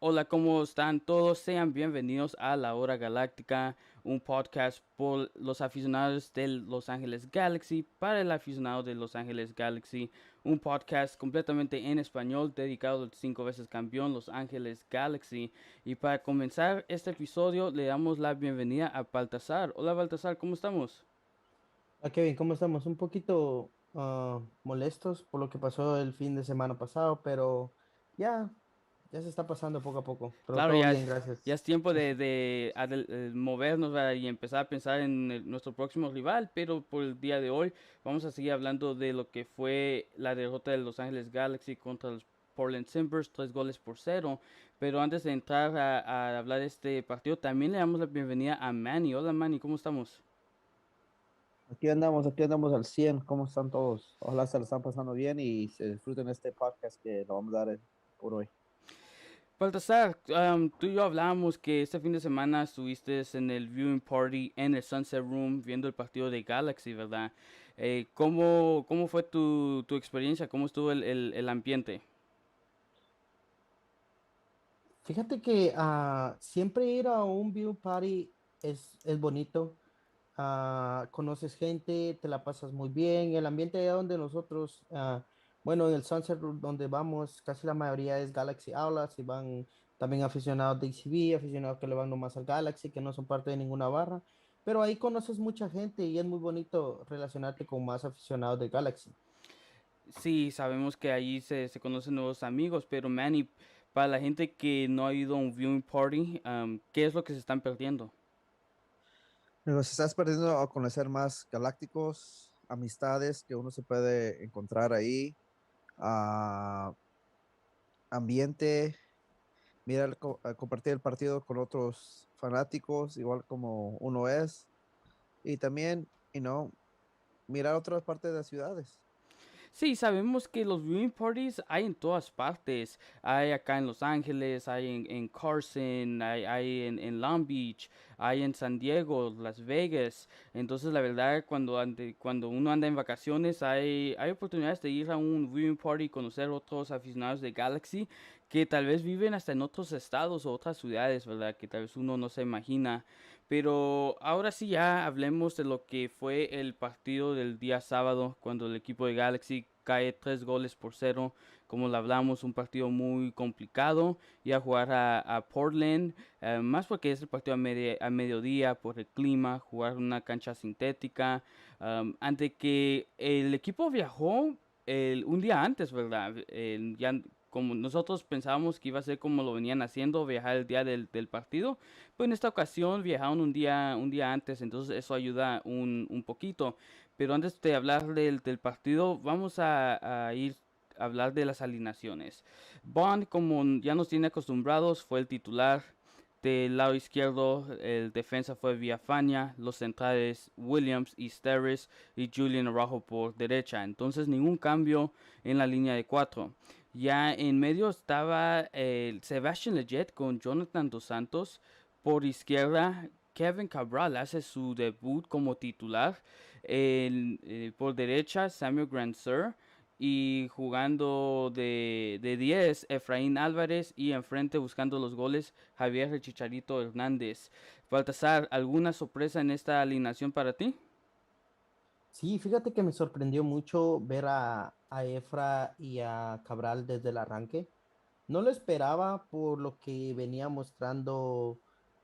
Hola, ¿cómo están todos? Sean bienvenidos a La Hora Galáctica, un podcast por los aficionados de Los Ángeles Galaxy, para el aficionado de Los Ángeles Galaxy, un podcast completamente en español dedicado al 5 veces campeón Los Ángeles Galaxy. Y para comenzar este episodio le damos la bienvenida a Baltasar. Hola Baltasar, ¿cómo estamos? Kevin, ¿cómo estamos? Un poquito molestos por lo que pasó el fin de semana pasado, pero ya, ya se está pasando poco a poco, pero Claro, todo ya, bien, ya gracias. es tiempo de movernos, ¿verdad? Y empezar a pensar en nuestro próximo rival, pero por el día de hoy vamos a seguir hablando de lo que fue la derrota de Los Ángeles Galaxy contra los Portland Timbers, 3 goles por 0. Pero antes de entrar a hablar de este partido, también le damos la bienvenida a Manny. Hola Manny, ¿cómo estamos? Aquí andamos al 100. ¿Cómo están todos? Ojalá se lo están pasando bien y se disfruten este podcast que lo vamos a dar por hoy. Baltasar, tú y yo hablábamos que este fin de semana estuviste en el viewing party en el Sunset Room viendo el partido de Galaxy, ¿verdad? ¿Cómo fue tu experiencia? ¿Cómo estuvo el ambiente? Fíjate que siempre ir a un view party es bonito. Conoces gente, te la pasas muy bien. El ambiente allá donde nosotros, bueno, en el Sunset Room donde vamos, casi la mayoría es Galaxy Aulas y van también aficionados de ECB, aficionados que le van nomás al Galaxy, que no son parte de ninguna barra. Pero ahí conoces mucha gente y es muy bonito relacionarte con más aficionados de Galaxy. Sí, sabemos que ahí se conocen nuevos amigos, pero Manny, para la gente que no ha ido a un viewing party, ¿qué es lo que se están perdiendo? Nos estás perdiendo a conocer más galácticos, amistades que uno se puede encontrar ahí, ah, ambiente, compartir el partido con otros fanáticos, igual como uno es, y también, mirar otras partes de las ciudades. Sí, sabemos que los viewing parties hay en todas partes. Hay acá en Los Ángeles, hay en Carson, hay en Long Beach, hay en San Diego, Las Vegas. Entonces, la verdad, cuando uno anda en vacaciones, hay oportunidades de ir a un viewing party y conocer otros aficionados de Galaxy que tal vez viven hasta en otros estados o otras ciudades, ¿verdad? Que tal vez uno no se imagina. Pero ahora sí ya hablemos de lo que fue el partido del día sábado, cuando el equipo de Galaxy cae 3 goles por 0. Como lo hablamos, un partido muy complicado. Y a jugar a Portland, más porque es el partido a mediodía por el clima, jugar en una cancha sintética. Ante que el equipo viajó un día antes, ¿verdad? Ya como nosotros pensábamos que iba a ser como lo venían haciendo, viajar el día del partido, pues en esta ocasión viajaron un día antes, entonces eso ayuda un poquito. Pero antes de hablar del partido, vamos a ir a hablar de las alineaciones. Bond, como ya nos tiene acostumbrados, fue el titular. Del lado izquierdo, el defensa fue Villafaña, los centrales Williams y Steres y Julian Araujo por derecha. Entonces ningún cambio en la línea de 4. Ya en medio estaba el Sebastian Lletget con Jonathan Dos Santos. Por izquierda, Kevin Cabral hace su debut como titular. Por derecha, Samuel Grandsir. Y jugando de 10, Efraín Álvarez. Y enfrente buscando los goles, Javier Chicharito Hernández. Baltasar, ¿alguna sorpresa en esta alineación para ti? Sí, fíjate que me sorprendió mucho ver a Efra y a Cabral desde el arranque. No lo esperaba por lo que venía mostrando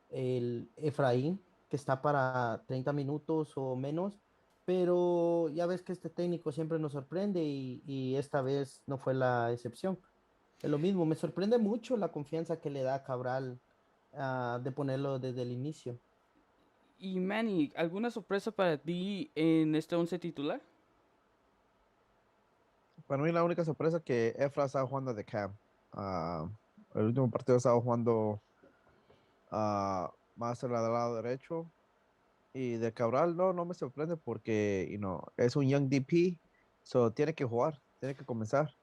el Efraín, que está para 30 minutos o menos, pero ya ves que este técnico siempre nos sorprende y esta vez no fue la excepción. Es lo mismo, me sorprende mucho la confianza que le da a Cabral de ponerlo desde el inicio. Y Manny, ¿alguna sorpresa para ti en este once titular? Para mí la única sorpresa que Efra estaba jugando de Cam. Ah, el último partido estaba jugando más al lado derecho. Y de Cabral no me sorprende porque es un young DP, so tiene que jugar, tiene que comenzar.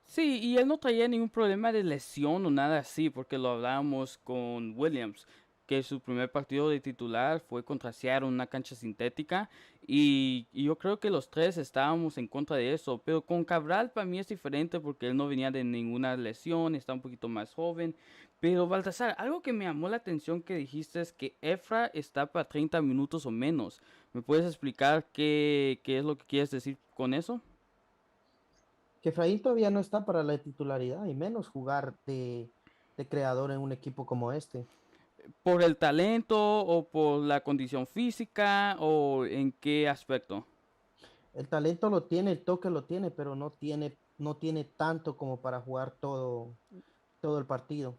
Sí, y él no traía ningún problema de lesión o nada así, porque lo hablábamos con Williams, que su primer partido de titular fue contra Seattle en una cancha sintética y yo creo que los tres estábamos en contra de eso, pero con Cabral para mí es diferente porque él no venía de ninguna lesión, está un poquito más joven, pero Baltasar, algo que me llamó la atención que dijiste es que Efra está para 30 minutos o menos. ¿Me puedes explicar qué es lo que quieres decir con eso? Que Efraín todavía no está para la titularidad y menos jugar de creador en un equipo como este. ¿Por el talento o por la condición física o en qué aspecto? El talento lo tiene, el toque lo tiene, pero no tiene tanto como para jugar todo el partido.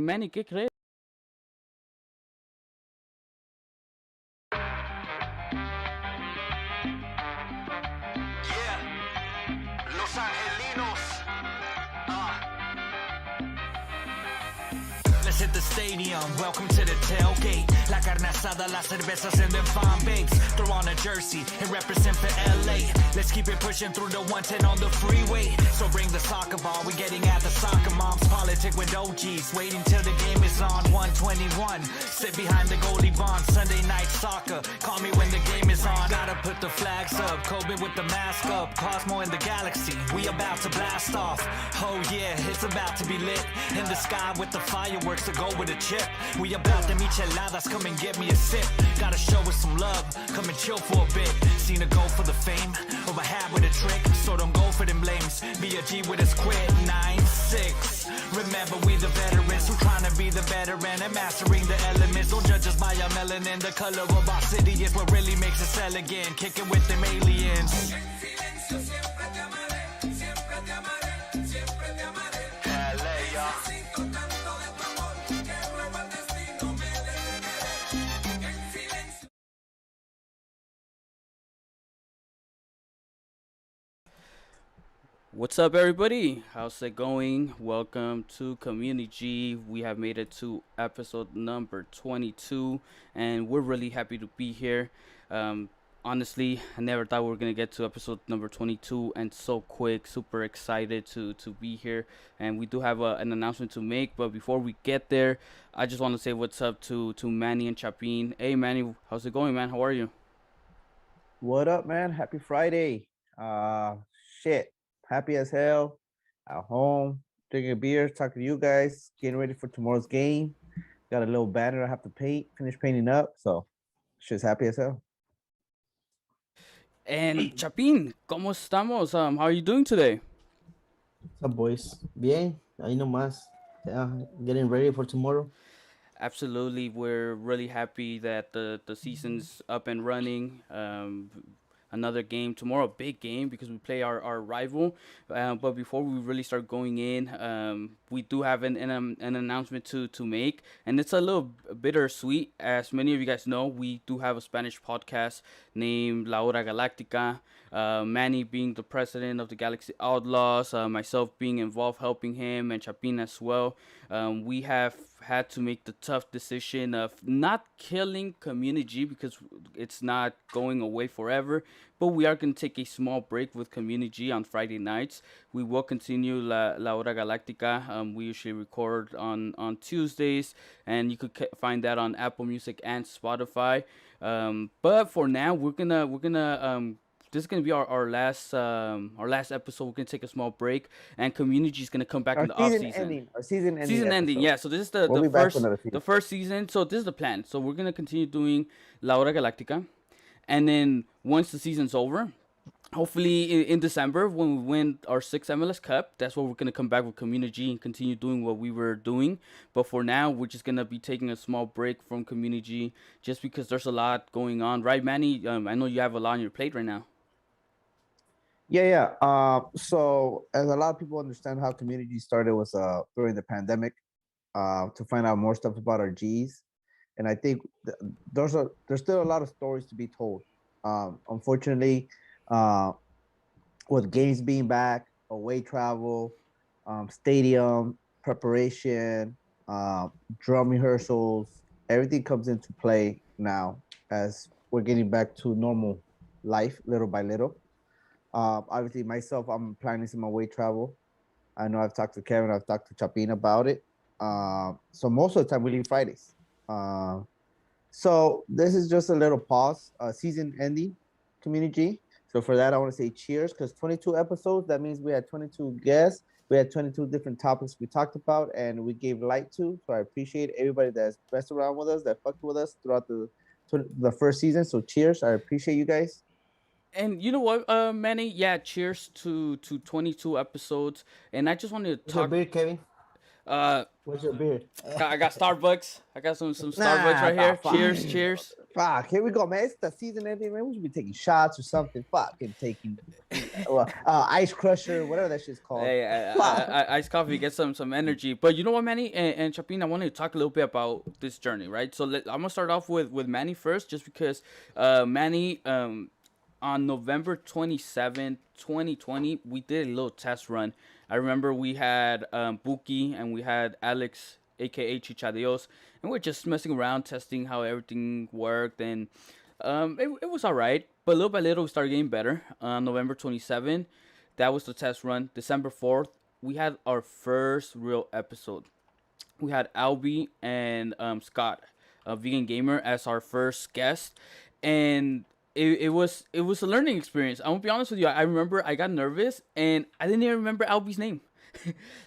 Manny, ¿qué crees? Yeah, Los Angelinos. Let's hit the stadium, welcome to the tailgate. La carne asada, las cervezas and them fine bakes. Throw on a jersey and represent for LA. Let's keep it pushing through the 110 on the freeway. So bring the soccer ball, we getting at the soccer moms. Politic with OGs, waiting till the game is on. 121, sit behind the goalie bond. Sunday night soccer, call me when the game is on. Gotta put the flags up, Kobe with the mask up. Cosmo in the galaxy, we about to blast off. Oh yeah, it's about to be lit. In the sky with the fireworks to go with a chip. We about to micheladas, come and get me a sip. Gotta show us some love, come and chill for a bit. Seen her go for the fame, over hat with a trick. So don't go for them blames, be a G with us quit. 9-6, remember we the veterans who trying to be the veteran and mastering the elements. Don't judge us by our melanin, the color of our city is what really makes us elegant. Kicking with them aliens. What's up, everybody? How's it going? Welcome to Community G. We have made it to episode number 22, and we're really happy to be here. Honestly, I never thought we were gonna get to episode number 22, and so quick. Super excited to be here, and we do have an announcement to make. But before we get there, I just want to say what's up to Manny and Chapin. Hey, Manny, how's it going, man? How are you? What up, man? Happy Friday. Shit. Happy as hell. At home, drinking a beer, talking to you guys, getting ready for tomorrow's game. Got a little banner I have to paint, finish painting up. So shit's happy as hell. And Chapin, ¿cómo estamos? How are you doing today? What's up, boys? Bien, ahí nomás. Getting ready for tomorrow. Absolutely, we're really happy that the season's up and running. Another game tomorrow, big game because we play our rival. But before we really start going in, we do have an announcement to make, and it's a little bittersweet. As many of you guys know, we do have a Spanish podcast named La Hora Galáctica. Manny being the president of the Galaxy Outlaws, myself being involved helping him, and Chapin as well. We have had to make the tough decision of not killing Community because it's not going away forever, but we are going to take a small break with Community on Friday nights. We will continue La Hora Galáctica. We usually record on Tuesdays, and you could find that on Apple Music and Spotify. But for now, we're gonna this is gonna be our last episode. We're gonna take a small break, and Community is gonna come back in the off season. Our season ending. Season ending, episode. yeah. So this is the, We'll the be back for first another season. the first season. So this is the plan. So we're gonna continue doing La Hora Galáctica, and then once the season's over, hopefully in December when we win our sixth MLS Cup, that's where we're gonna come back with Community and continue doing what we were doing. But for now, we're just gonna be taking a small break from Community just because there's a lot going on, right, Manny? I know you have a lot on your plate right now. Yeah. So as a lot of people understand how community started was during the pandemic, to find out more stuff about our G's. And I think there's still a lot of stories to be told. Unfortunately, with games being back, away travel, stadium preparation, drum rehearsals, everything comes into play now as we're getting back to normal life little by little. Obviously, myself, I'm planning some away travel. I know I've talked to Kevin, I've talked to Chapin about it. So most of the time we leave Fridays. Uh, so this is just a little pause, season ending community. So for that, I want to say cheers because 22 episodes. That means we had 22 guests. We had 22 different topics we talked about and we gave light to. So I appreciate everybody that's messed around with us, that fucked with us throughout the first season. So cheers. I appreciate you guys. And you know what, Manny? Yeah, cheers to 22 episodes. And I just wanted to What's your talk. beer, Kevin? Uh, What's your beer? I got Starbucks. I got some Starbucks Nah, right here. fuck. Cheers, cheers. Fuck, here we go, man. It's the season ending, man. We should be taking shots or something. Fucking taking ice crusher, whatever that shit's called. Hey, Fuck. iced coffee, get some energy. But you know what, Manny and Chapin, I wanted to talk a little bit about this journey, right? So I'm gonna start off with Manny first, just because Manny on November 27th, 2020, we did a little test run. I remember we had Buki and we had Alex, aka Chichadios, and we're just messing around, testing how everything worked, and it was all right. But little by little, we started getting better. On November 27th, that was the test run. December 4th, we had our first real episode. We had Albie and Scott, a vegan gamer, as our first guest, and it was a learning experience. I'm gonna be honest with you. I remember I got nervous and I didn't even remember Albie's name.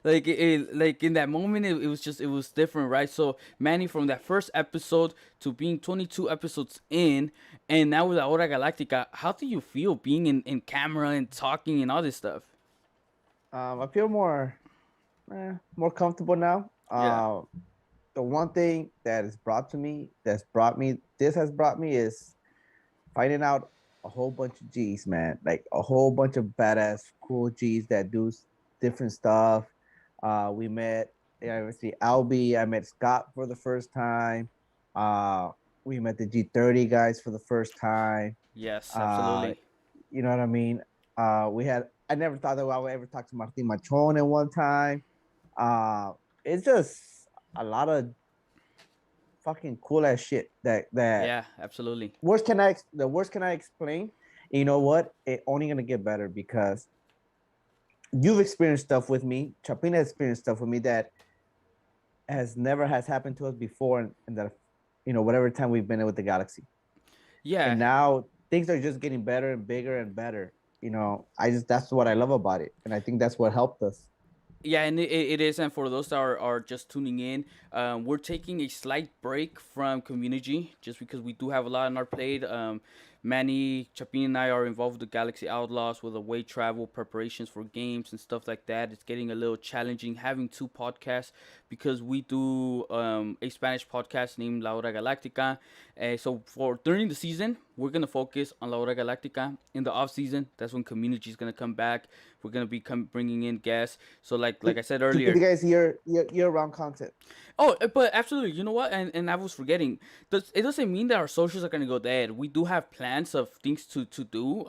Like in that moment, it was different, right? So Manny, from that first episode to being 22 episodes in, and now with La Hora Galactica, how do you feel being in camera and talking and all this stuff? I feel more comfortable now. Yeah. The one thing that has brought to me, this has brought me is finding out a whole bunch of G's, man. Like a whole bunch of badass, cool G's that do different stuff. We met, obviously, Albie. I met Scott for the first time. We met the G30 guys for the first time. Yes, Uh, absolutely. you know what I mean? I never thought that I would ever talk to Martin Machon at one time. It's just a lot of fucking cool ass shit that Yeah, absolutely. the worst can I explain? You know what? It only gonna get better because you've experienced stuff with me. Chapina has experienced stuff with me that has happened to us before, and that whatever time we've been in with the galaxy, and Yeah, now things are just getting better and bigger and better. I just that's what I love about it, and I think that's what helped us. yeah, and it is. And for those that are just tuning in, we're taking a slight break from community just because we do have a lot on our plate. Manny, Chapin, and I are involved with the Galaxy Outlaws with away travel preparations for games and stuff like that. It's getting a little challenging having two podcasts because we do a Spanish podcast named La Hora Galactica. So for during the season, we're gonna focus on La Hora Galactica. In the off season, that's when community is gonna come back. We're gonna be bringing in guests. So like I said To give earlier. you guys year round content. Oh, but absolutely. You know what? And I was forgetting. It doesn't mean that our socials are gonna go dead. We do have plans of things to do.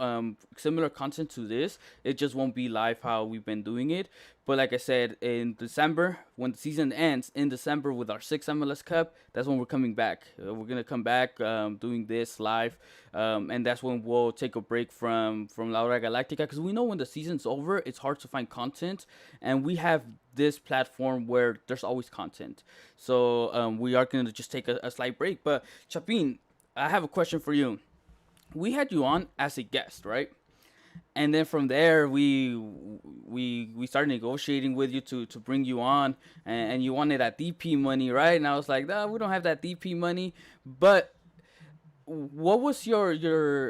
Similar content to this. It just won't be live how we've been doing it. But like I said, in December, when the season ends in December with our sixth MLS Cup, that's when we're coming back. We're gonna come back doing this live, and that's when we'll take a break from La Hora Galactica because we know when the season's over, it's hard to find content, and we have this platform where there's always content. So we are gonna just take a slight break. But Chapin, I have a question for you. We had you on as a guest, right? And then from there we started negotiating with you to bring you on, and you wanted that DP money, right? And I was like, no, we don't have that DP money. But what was your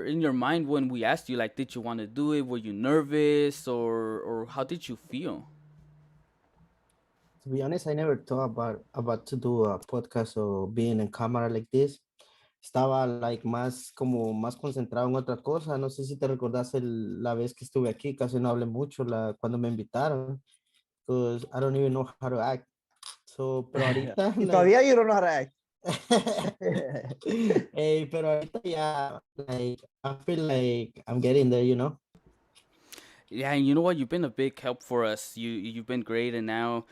in your mind when we asked you, like, did you want to do it? Were you nervous, or how did you feel? To be honest, I never thought about to do a podcast or being in camera like this. Estaba like más concentrado en otra cosa. No sé si te recordás la vez que estuve aquí, casi no hablé mucho cuando me invitaron. Because I don't even know how to act. So, pero ahorita, Y like, todavía you don't know how to act. hey, pero ahorita ya, like, I feel like I'm getting there. Yeah, and you know what? You've been a big help for us. You've been great, and now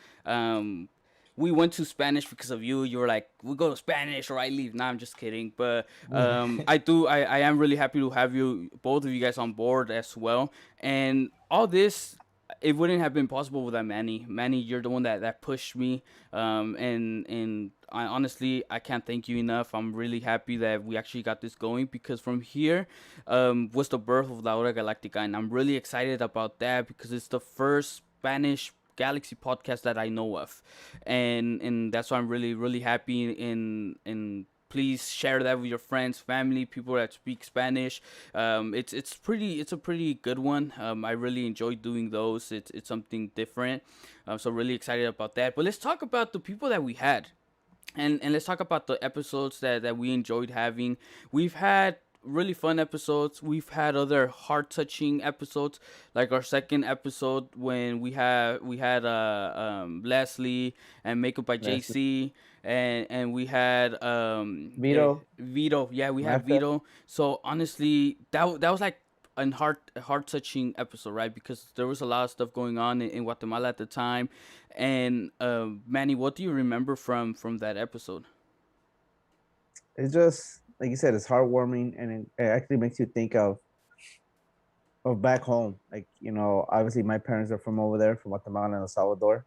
we went to Spanish because of you. You were like, we go to Spanish or I leave. Nah, I'm just kidding. But I am really happy to have you, both of you guys, on board as well. And all this it wouldn't have been possible without Manny. Manny, you're the one that pushed me. And I honestly I can't thank you enough. I'm really happy that we actually got this going because from here was the birth of La Hora Galactica, and I'm really excited about that because it's the first Spanish Galaxy podcast that I know of, and that's why I'm really happy. In please share that with your friends, family, people that speak Spanish. It's a pretty good one. I really enjoy doing those. It's something different. So really excited about that. But let's talk about the people that we had. And let's talk about the episodes that we enjoyed having. We've had really fun episodes. We've had other heart touching episodes, like our second episode when we had Leslie and Makeup by Leslie. JC, and we had Vito. Vito. Yeah, we had Martha. Vito. So honestly, that was like a heart touching episode, right? Because there was a lot of stuff going on in Guatemala at the time. And Manny, what do you remember from that episode? It's just like you said, it's heartwarming, and it actually makes you think of back home. Like, obviously my parents are from over there, from Guatemala and El Salvador.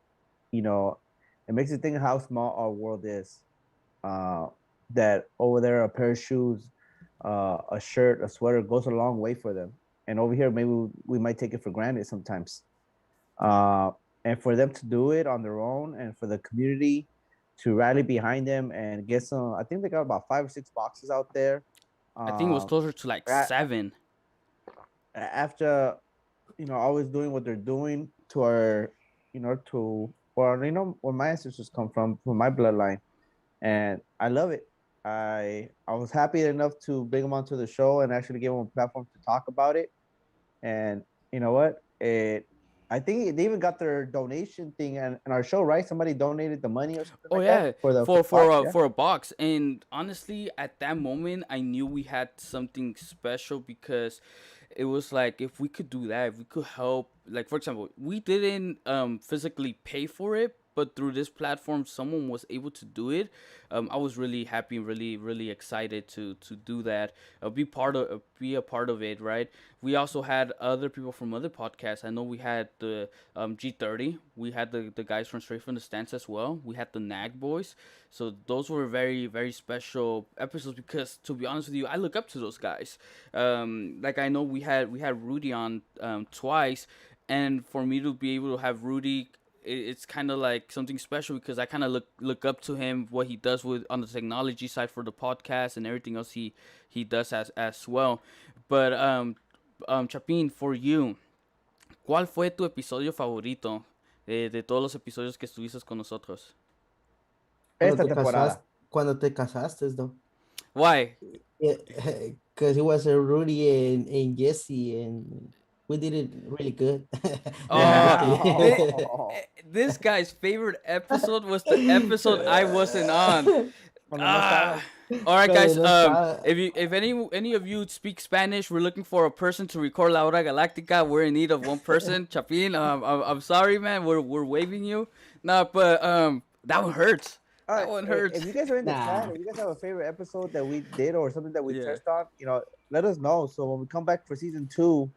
It makes you think how small our world is. That over there, a pair of shoes, a shirt, a sweater goes a long way for them. And over here, maybe we might take it for granted sometimes. And for them to do it on their own, and for the community to rally behind them and get some, I think they got about 5 or 6 boxes out there. I think it was closer to like a- 7. After always doing what they're doing to our, to where my ancestors come from my bloodline, and I love it. I was happy enough to bring them onto the show and actually give them a platform to talk about it. And you know what? I think they even got their donation thing in our show, right? Somebody donated the money or something. Oh like yeah, that for the for box, yeah? for a box. And honestly, at that moment, I knew we had something special because it was like if we could do that, if we could help. Like for example, we didn't physically pay for it, but through this platform, someone was able to do it. I was really happy, really excited to do that. Be a part of it, right? We also had other people from other podcasts. I know we had the G30. We had the guys from Straight from the Stands as well. We had the Nag Boys. So those were very special episodes because to be honest with you, I look up to those guys. Like I know we had Rudy on twice, and for me to be able to have Rudy, it's kind of like something special because I kind of look up to him, what he does with on the technology side for the podcast and everything else he does as well. But Chapin, for you, ¿cuál fue tu episodio favorito de todos los episodios que estuviste con nosotros? Esta temporada. Cuando te casaste, though. Why? Because it was Rudy and Jesse, and we did it really good. This guy's favorite episode was the episode I wasn't on. All right, guys. If any of you speak Spanish, we're looking for a person to record La Hora Galactica. We're in need of one person. Chapin, I'm sorry, man. We're waving you. No, but that one hurts. That one hurts. If you guys are in the chat, if you guys have a favorite episode that we did or something that we touched on, let us know. So when we come back for season 2,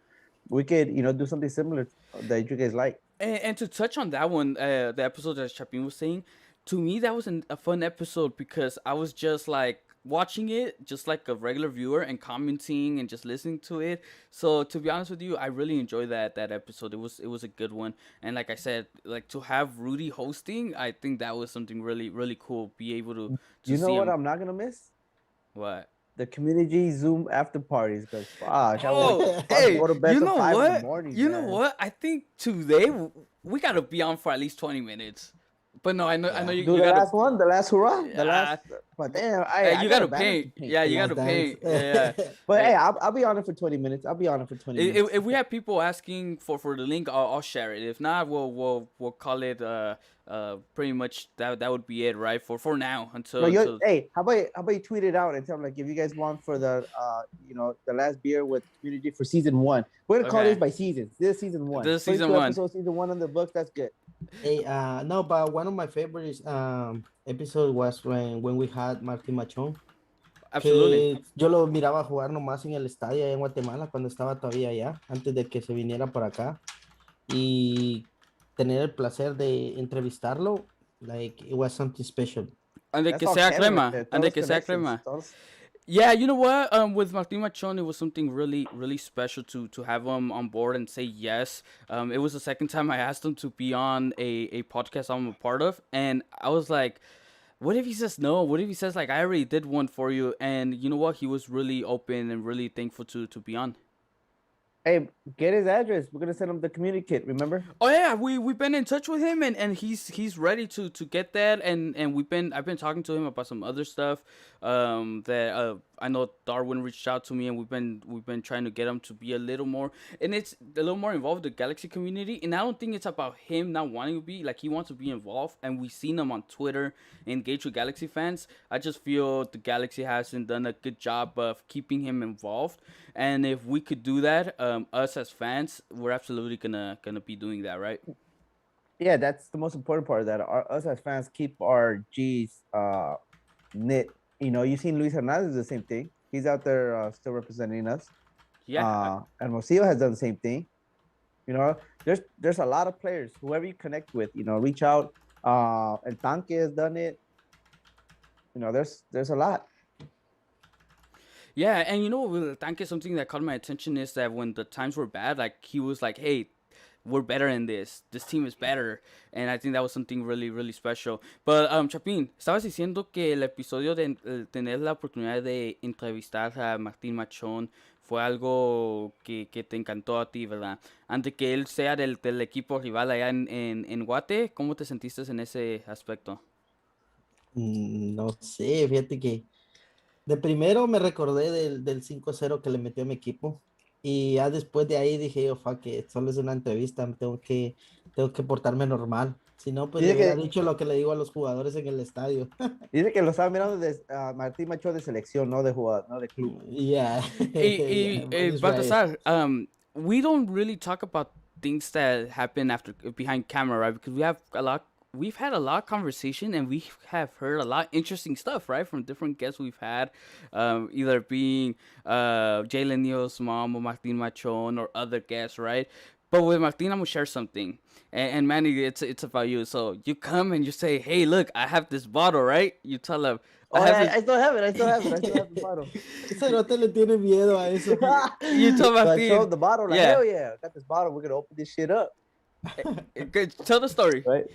we could, do something similar that you guys like. And to touch on that one, the episode that Chapin was saying, to me that was a fun episode because I was just like watching it just like a regular viewer and commenting and just listening to it. So to be honest with you, I really enjoyed that episode. It was a good one. And like I said, like to have Rudy hosting, I think that was something really cool. Be able to You know see what him. I'm not gonna miss? What? The community Zoom after parties, because Hey, go to bed you till know 5 in the what? morning, You know man. what? I think today we gotta be on for at least 20 minutes. But no, I know you, Do you the gotta. last one, the last hurrah, the Yeah. last. But damn, Hey, I you got gotta a banner paint. to paint. Yeah, you Last gotta dance. paint. Yeah. But Hey. hey, I'll be on it for 20 minutes. I'll be on it for 20 minutes. If we have people asking for the link, I'll share it. If not, we'll call it pretty much that would be it, right? For now until. Hey, how about you tweet it out and tell them, like, if you guys want for the the last beer with community for season 1. We're gonna call Okay. this by seasons. This is season 1. This is season 22 1. episodes, season 1 on the books. That's good. Hey, no, but one of my favorites episode was when we had Martín Machón. Absolutely. Que yo lo miraba jugar nomás en el estadio allá en Guatemala cuando estaba todavía allá, antes de que se viniera por acá. y tener el placer de entrevistarlo, like it was something special. And de That's que all sea Kevin right crema. there. And Todos de los que sea connections. crema. Todos. Yeah, you know what? With Martin Machon, it was something really, really special to have him on board and say yes. It was the second time I asked him to be on a podcast I'm a part of, and I was like, what if he says no? What if he says like I already did one for you? And you know what? He was really open and really thankful to be on. Hey, get his address. We're gonna send him the communicate. Remember? Oh yeah, we've been in touch with him and he's ready to get that and I've been talking to him about some other stuff that I know Darwin reached out to me and we've been trying to get him to be a little more, and it's a little more involved with the Galaxy community, and I don't think it's about him not wanting to be, like, he wants to be involved, and we've seen him on Twitter engage with Galaxy fans. I just feel the Galaxy hasn't done a good job of keeping him involved, and if we could do that, us as fans, we're absolutely gonna be doing that, right? Yeah, that's the most important part of that. Us as fans keep our G's knit. You know, you've seen Luis Hernandez do the same thing. He's out there still representing us. Yeah. And Rocio has done the same thing. You know, there's a lot of players. Whoever you connect with, you know, reach out. El Tanque has done it. You know, there's a lot. Yeah, and you know, with Tanque, something that caught my attention is that when the times were bad, like, he was like, "Hey, we're better in this. This team is better," and I think that was something really, really special. But Chapín, estabas diciendo que el episodio de tener la oportunidad de entrevistar a Martín Machón fue algo que te encantó a ti, ¿verdad? Antes que él sea del equipo rival allá en Guate, ¿cómo te sentiste en ese aspecto? No sé, fíjate que de primero me recordé del 5-0 que le metió a mi equipo. Y ya después de ahí dije yo, fuck it, solo es una entrevista, tengo que portarme normal. Si no, pues le Dice hubiera que dicho lo que le digo a los jugadores en el estadio. dice que lo estaba mirando de Martín Macho de selección, no de jugador, no de club. Yeah, yeah, he's right. Baltasar, we don't really talk about things that happen after behind camera, right? Because we've had a lot of conversation and we have heard a lot of interesting stuff, right, from different guests we've had, either being Jalen Neal's mom or Martin Machon or other guests, right? But with Martin, I'm gonna share something, and Manny, it's about you. So you come and you say, "Hey, look, I have this bottle, right?" You tell him, "I Oh, have yeah, this." I still have it. I still have it. I still have the bottle. Ese no te le tiene miedo a eso. You tell So I Martin, showed the bottle, like, yeah. hell yeah, I got this bottle. We're gonna open this shit up, Good. Tell the story. right?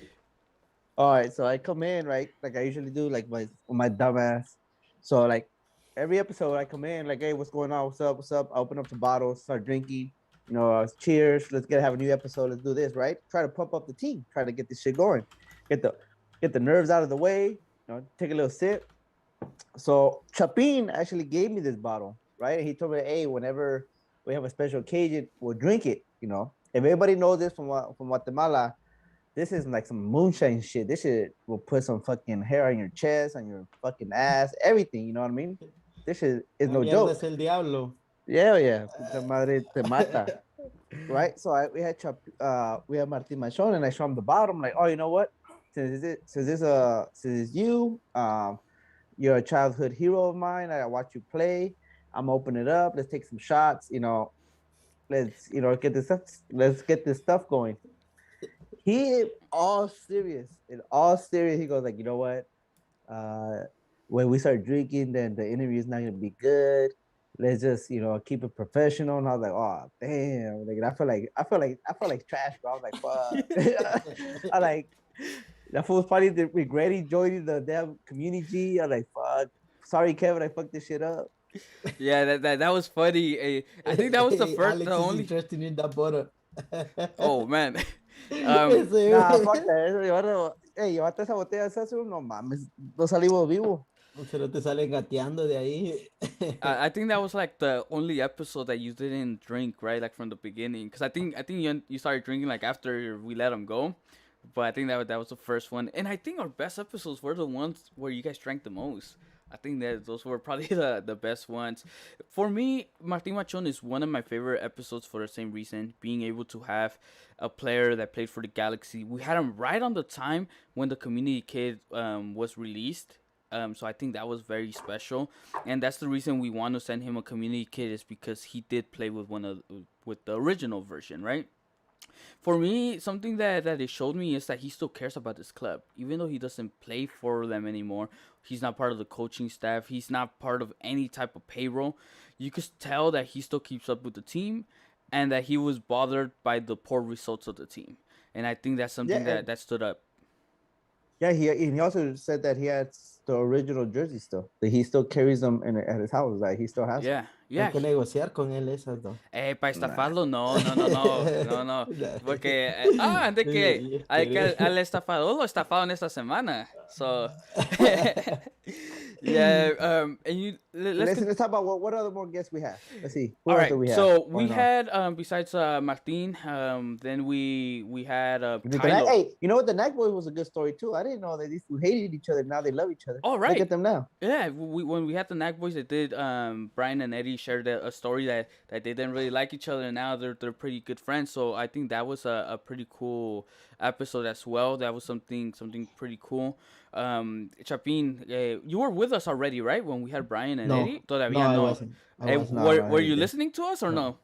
All right, so I come in, right, like I usually do, like my dumb ass. So like every episode I come in, like, hey, what's going on? What's up? What's up? I open up the bottle, start drinking. You know, cheers. Let's have a new episode. Let's do this, right? Try to pump up the team. Try to get this shit going. Get the nerves out of the way. You know, take a little sip. So Chapin actually gave me this bottle, right? He told me, hey, whenever we have a special occasion, we'll drink it. You know, if everybody knows this from Guatemala, this is like some moonshine shit. This shit will put some fucking hair on your chest, on your fucking ass, everything. You know what I mean? This shit is no Mierda joke. es el diablo. Yeah. Puta madre te mata. Right? So we had Martin Machon, and I show him the bottle. I'm like, oh, you know what? Since it's you, you're a childhood hero of mine. I watch you play. I'm opening it up. Let's take some shots. You know, let's get this stuff going. He all serious. He goes like, you know what? When we start drinking, then the interview is not gonna be good. Let's just, keep it professional. And I was like, oh damn, like I feel like trash, bro. I was like, fuck. I like that fool's probably regretting joining the damn community. I'm like, fuck. Sorry, Kevin, I fucked this shit up. Yeah, that was funny. I think that was the first, Alex the is only. interested in that bottle. Oh man. Nah, fuck that. Hey, llevate esa botella de Sazerac. No mames, no salimos vivos. Pero te salen gateando de ahí. I think that was like the only episode that you didn't drink, right? Like from the beginning, because I think you started drinking like after we let him go, but I think that was the first one, and I think our best episodes were the ones where you guys drank the most. I think that those were probably the best ones. For me, Martin Machon is one of my favorite episodes for the same reason, being able to have a player that played for the Galaxy. We had him right on the time when the Community Kid was released. So I think that was very special, and that's the reason we want to send him a Community Kit, is because he did play with with the original version, right? For me, something that it showed me is that he still cares about this club, even though he doesn't play for them anymore. He's not part of the coaching staff. He's not part of any type of payroll. You could tell that he still keeps up with the team, and that he was bothered by the poor results of the team. And I think that's Yeah, something and that stood up. yeah, he also said that he had the original jersey still. That he still carries them at his house. Like he still has them. Yeah, Tengo yeah. que negociar con él esas dos. Para Nah. estafarlo, no, no, no, no, no, no. Porque, antes que al estafador lo estafaron esta semana. So, yeah, and let's Let's talk about what other more guests we have. Let's see who all else do right. we have So we going on. had besides Martin, then we had Kylo. Hey, you know what? The Night Boys was a good story too. I didn't know that these two hated each other. Now they love each other. All Look right. at them now. Yeah, when we had the Knack Boys, they did. Brian and Eddie shared a story that they didn't really like each other, and now they're pretty good friends. So I think that was a pretty cool episode as well. That was something pretty cool. Chapin, you were with us already, right? When we had Brian and No, Eddie. no, Todavía I no. wasn't. I wasn't. No, Were I you did. listening to us or No. no?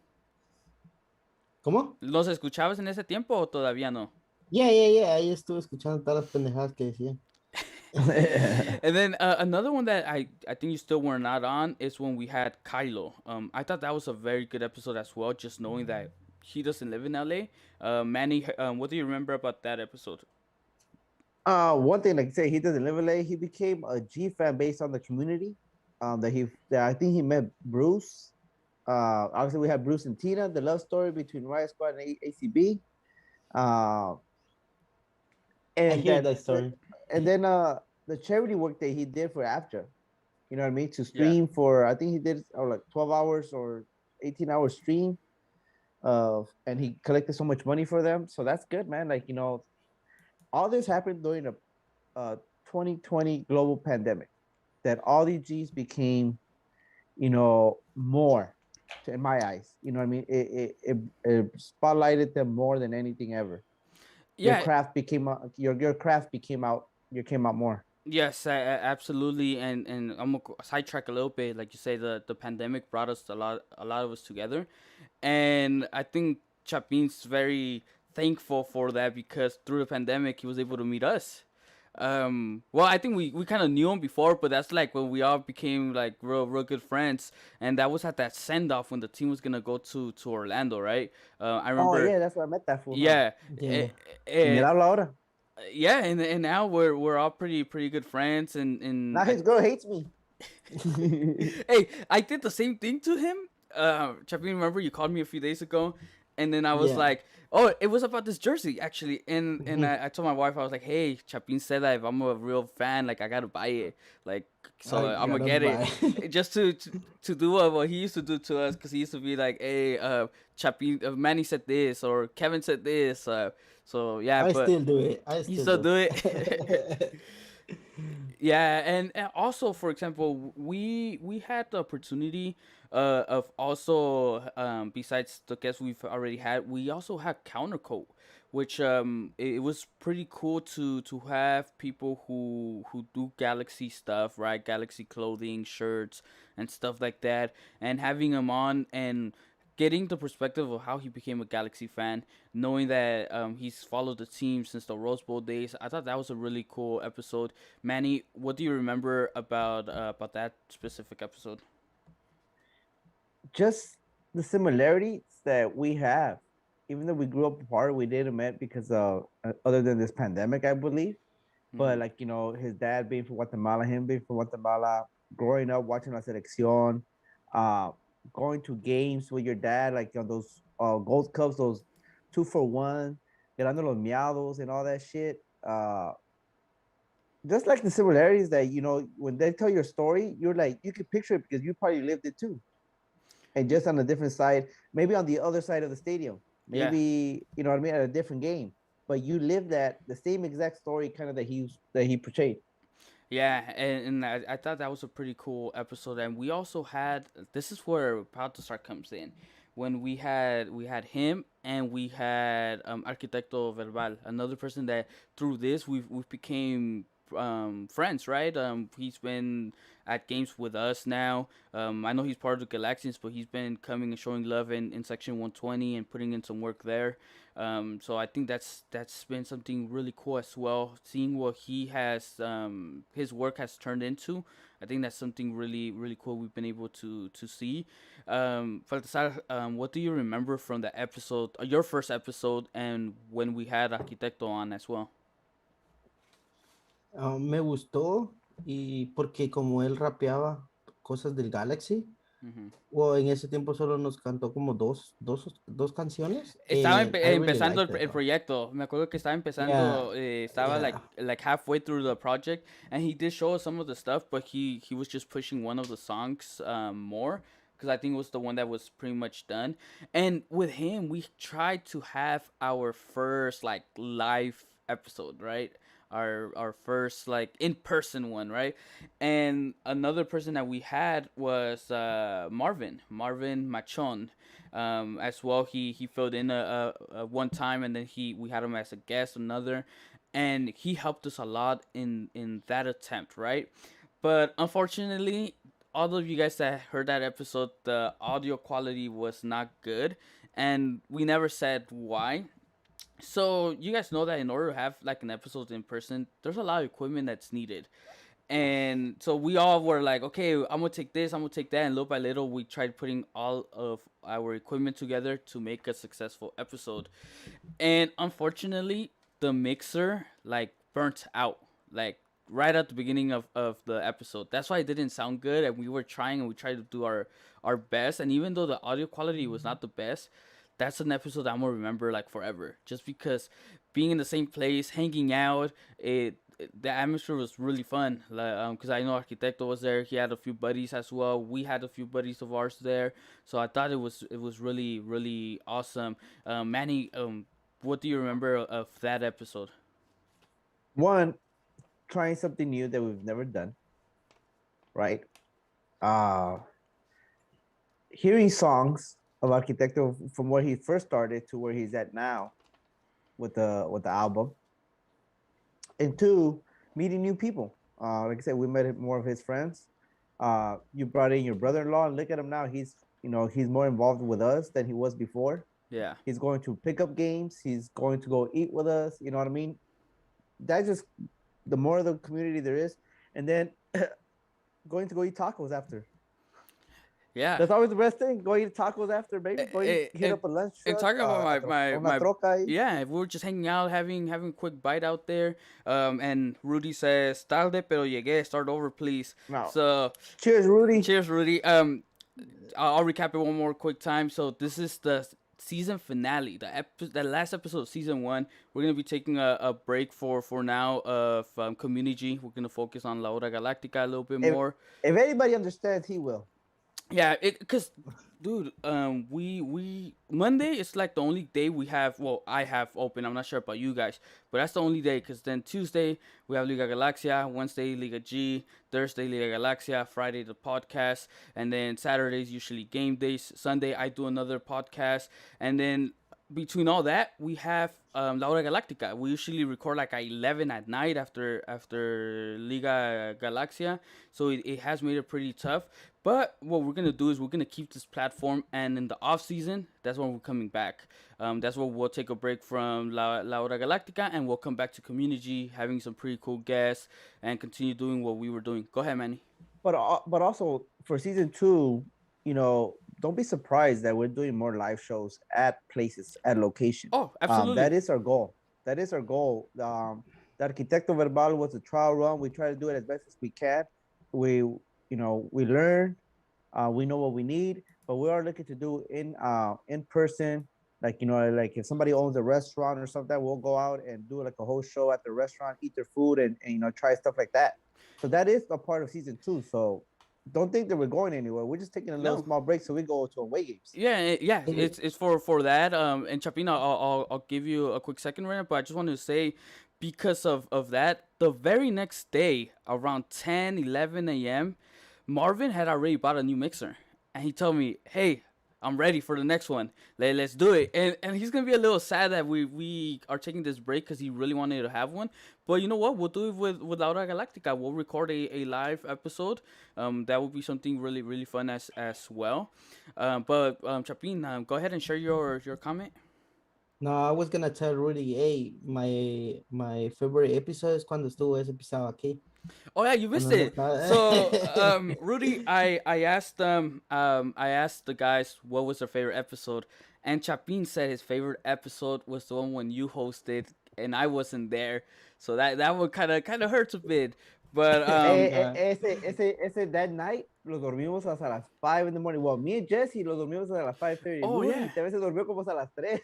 ¿Cómo? ¿Nos escuchabas en ese tiempo o todavía no? Yeah. Ahí estuve escuchando todas las pendejadas que decían. And then another one that I think you still were not on is when we had Kylo. I thought that was a very good episode as well, just knowing that he doesn't live in LA. Manny, what do you remember about that episode? One thing, like I say, he doesn't live in LA. He became a G fan based on the community. That I think he met Bruce. Obviously, we have Bruce and Tina, the love story between Riot Squad and ACB. I And hear that story. and then the charity work that he did for AFTRA, you know what I mean, to Yeah. stream for, I think he did like 12 hours or 18-hour stream, and he collected so much money for them. So that's good, man. Like, you know, all this happened during a 2020 global pandemic, that all these G's became, you know, more in my eyes. You know what I mean? It spotlighted them more than anything ever. Yeah. Your craft became your craft became out. You came out more. Yes, absolutely, and I'm gonna sidetrack a little bit. Like you say, the pandemic brought us a lot of us together, and I think Chapin's very thankful for that because through the pandemic he was able to meet us. Well, I think we kind of knew him before, but that's like when we all became like real good friends, and that was at that send off when the team was gonna go to Orlando, right? I remember. Oh yeah, that's where I met that fool. Yeah. Yeah. Me la habla ahora. Yeah, and now we're all pretty good friends, and Now his girl hates me. hey, I did the same thing to him. Chapin, remember you called me a few days ago, and then I was Yeah. like, oh, it was about this jersey actually, and I told my wife, I was like, hey, Chapin said that if I'm a real fan, like I gotta buy it, like so I'm gonna get it just to do what he used to do to us, because he used to be like, hey, Chapin, Manny said this or Kevin said this, so yeah, I but still do it. you still do it. Yeah, and also, for example, we had the opportunity of also besides the guests we've already had, we also had Countercoat, which it was pretty cool to have people who do Galaxy stuff, right? Galaxy clothing, shirts, and stuff like that, and having them on and getting the perspective of how he became a Galaxy fan, knowing that he's followed the team since the Rose Bowl days. I thought that was a really cool episode. Manny, what do you remember about that specific episode? Just the similarities that we have, even though we grew up apart, we didn't met because of other than this pandemic, I believe. But like, you know, his dad being from Guatemala, him being from Guatemala, growing up watching La Selección, going to games with your dad, like on those Gold Cups, those 2-for-1, ganando los miados and all that shit. Just like the similarities that, you know, when they tell your story, you're like, you can picture it because you probably lived it too. And just on a different side, maybe on the other side of the stadium, maybe, you know what I mean, at a different game. But you lived that the same exact story kind of that he portrayed. Yeah, and I thought that was a pretty cool episode. And we also had, this is where Proud to Start comes in, when we had him and we had Arquitecto Verbal, another person that through this we've became friends, right? He's been at games with us now. I know he's part of the Galaxians, but he's been coming and showing love in Section 120 and putting in some work there. So I think that's been something really cool as well. Seeing what he has, his work has turned into. I think that's something really cool we've been able to see. Baltasar, what do you remember from the episode, your first episode, and when we had Arquitecto on as well? Me gustó y porque como él rapeaba cosas del Galaxy, Mm-hmm. o en ese tiempo solo nos cantó como dos canciones, Estaba and I really empezando liked it el though. proyecto. Me acuerdo que estaba Yeah, empezando, estaba yeah. like halfway through the project, and he did show us some of the stuff, but he was just pushing one of the songs more because I think it was the one that was pretty much done. And with him, we tried to have our first like live episode, right? Our first like in person one, right? And another person that we had was Marvin Machon. As well, he filled in a one time, and then we had him as a guest another, and he helped us a lot in that attempt, right? But unfortunately, all of you guys that heard that episode, the audio quality was not good, and we never said why. So you guys know that in order to have like an episode in person, there's a lot of equipment that's needed. And so we all were like, okay, I'm gonna take this, I'm gonna take that, and little by little, we tried putting all of our equipment together to make a successful episode. And unfortunately, the mixer like burnt out, like right at the beginning of the episode. That's why it didn't sound good, and we were trying and we tried to do our best. And even though the audio quality was not the best, that's an episode I'm gonna remember like forever, just because being in the same place, hanging out, the atmosphere was really fun. Like, because I know Arquitecto was there. He had a few buddies as well. We had a few buddies of ours there. So I thought it was really awesome. Manny, what do you remember of that episode? One, trying something new that we've never done, right? Uh Hearing songs of Arquitecto from where he first started to where he's at now with the album. And two, meeting new people. Like I said, we met more of his friends. You brought in your brother-in-law, and look at him now. He's more involved with us than he was before. Yeah. He's going to pick up games. He's going to go eat with us. You know what I mean? That's just the more of the community there is. And then going to go eat tacos after. Yeah. That's always the best thing. Go eat tacos after, baby. Go hit up a lunch. And talking about my troca. Yeah, we were just hanging out, having a quick bite out there. And Rudy says, "Tarde pero llegué. Start over, please." No. So Cheers, Rudy. cheers, Rudy. I'll recap it one more quick time. So this is the season finale, the last episode of season 1. We're gonna be taking a break for now of Community. We're gonna focus on La Hora Galáctica a little bit more. If anybody understands, he will. Yeah, because, dude, we Monday is like the only day we have. Well, I have open. I'm not sure about you guys, but that's the only day. Because then Tuesday we have Liga Galaxia, Wednesday Liga G, Thursday Liga Galaxia, Friday the podcast, and then Saturdays usually game days. Sunday I do another podcast, and then between all that we have La Hora Galáctica. We usually record like at 11 at night after Liga Galaxia, so it has made it pretty tough. But what we're gonna do is we're gonna keep this platform, and in the off season, that's when we're coming back. That's where we'll take a break from La Hora Galáctica, and we'll come back to Community, having some pretty cool guests, and continue doing what we were doing. Go ahead, Manny. But also for season 2, don't be surprised that we're doing more live shows at places, at location. Oh, absolutely. That is our goal. The Arquitecto Verbal was a trial run. We try to do it as best as we can. We learn. We know what we need, but we are looking to do in person. Like if somebody owns a restaurant or something, we'll go out and do like a whole show at the restaurant, eat their food, and try stuff like that. So that is a part of season 2. So don't think that we're going anywhere. We're just taking a little small break so we go to away games. Yeah. It's for that. And Chapina, I'll give you a quick second right now, but I just wanted to say, because of that, the very next day around 10, 11 a.m., Marvin had already bought a new mixer, and he told me, "Hey, I'm ready for the next one. Let's do it. And he's gonna be a little sad that we are taking this break because he really wanted to have one. But you know what? We'll do it with Laura Galactica. We'll record a live episode. That would be something really fun as well. But Chapin, go ahead and share your comment. No, I was gonna tell Rudy, hey, my favorite episode es cuando estuvo ese pisado aquí. Oh yeah, you missed Cuando no it. estaba. So, Rudy, I asked the guys what was their favorite episode, and Chapin said his favorite episode was the one when you hosted and I wasn't there. So that one kind of hurts a bit. But Yeah. That night lo dormimos hasta las 5 in the morning. Well, me and Jesse lo dormimos hasta las 5:30. Oh, Rudy yeah. también se durmió como hasta las 3.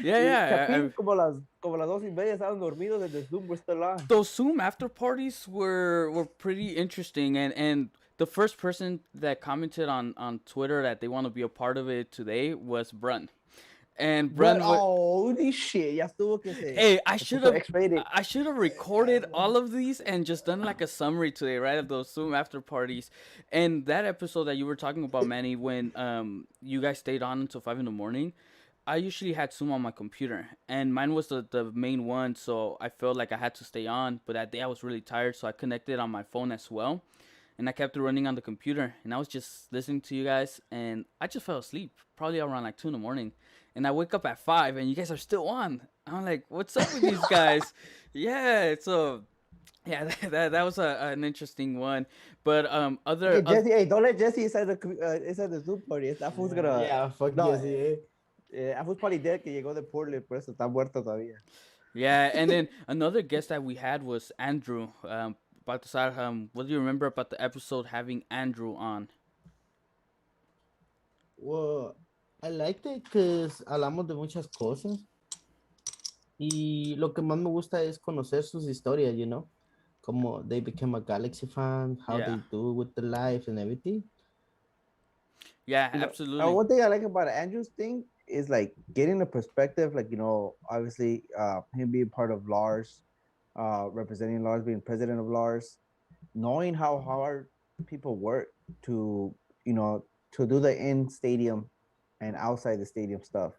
Yeah, Y yeah, Chapín como las 2:30 estaban dormidos and the Zoom was still on. those Zoom after parties were pretty interesting, and the first person that commented on Twitter that they want to be a part of it today was Brun. And But Brun holy shit, ya estuvo que se Hey, I se should puso have X-rated. I should have recorded all of these and just done like a summary today, right, of those Zoom after parties. And that episode that you were talking about, Manny, when you guys stayed on until 5 in the morning, I usually had Zoom on my computer, and mine was the main one, so I felt like I had to stay on. But that day I was really tired, so I connected on my phone as well, and I kept it running on the computer, and I was just listening to you guys, and I just fell asleep, probably around like 2 in the morning, and I wake up at 5, and you guys are still on. I'm like, what's up with these guys? Yeah, so yeah, that was an interesting one, but Hey, Jesse, hey, don't let Jesse inside the Zoom party. That fool's gonna. Yeah, fuck No, Jesse. that fool's probably dead que llegó de Portland, por eso está muerto todavía. yeah, and then another guest that we had was Andrew. Baltasar, what do you remember about the episode having Andrew on? Well, I liked it because hablamos de muchas cosas. Y lo que más me gusta es conocer sus historias, you know? Como they became a Galaxy fan, how Yeah. they do with the life and everything. Yeah, You know, absolutely. one thing I like about Andrew's thing is like getting the perspective, like obviously him being part of Lars, representing Lars, being president of Lars, knowing how hard people work to to do the in stadium and outside the stadium stuff.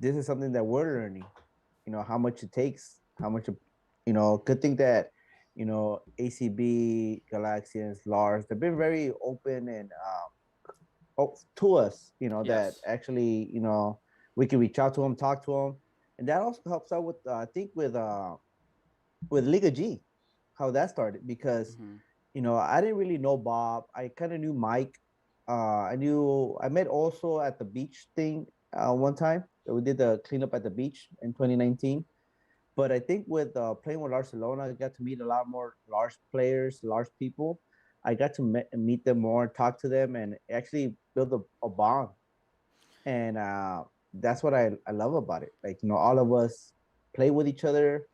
This is something that we're learning. How much it takes, how much good thing that ACB, Galaxians, Lars, they've been very open and to us, that Yes. actually, we can reach out to them, talk to them, and that also helps out with I think with Liga G, how that started because Mhm. I didn't really know Bob. I kind of knew Mike. I met also at the beach thing one time. We did the cleanup at the beach in 2019. But I think with playing with Barcelona, I got to meet a lot more large players, large people. I got to meet them more, talk to them, and actually build a bond. And that's what I love about it. Like, all of us play with each other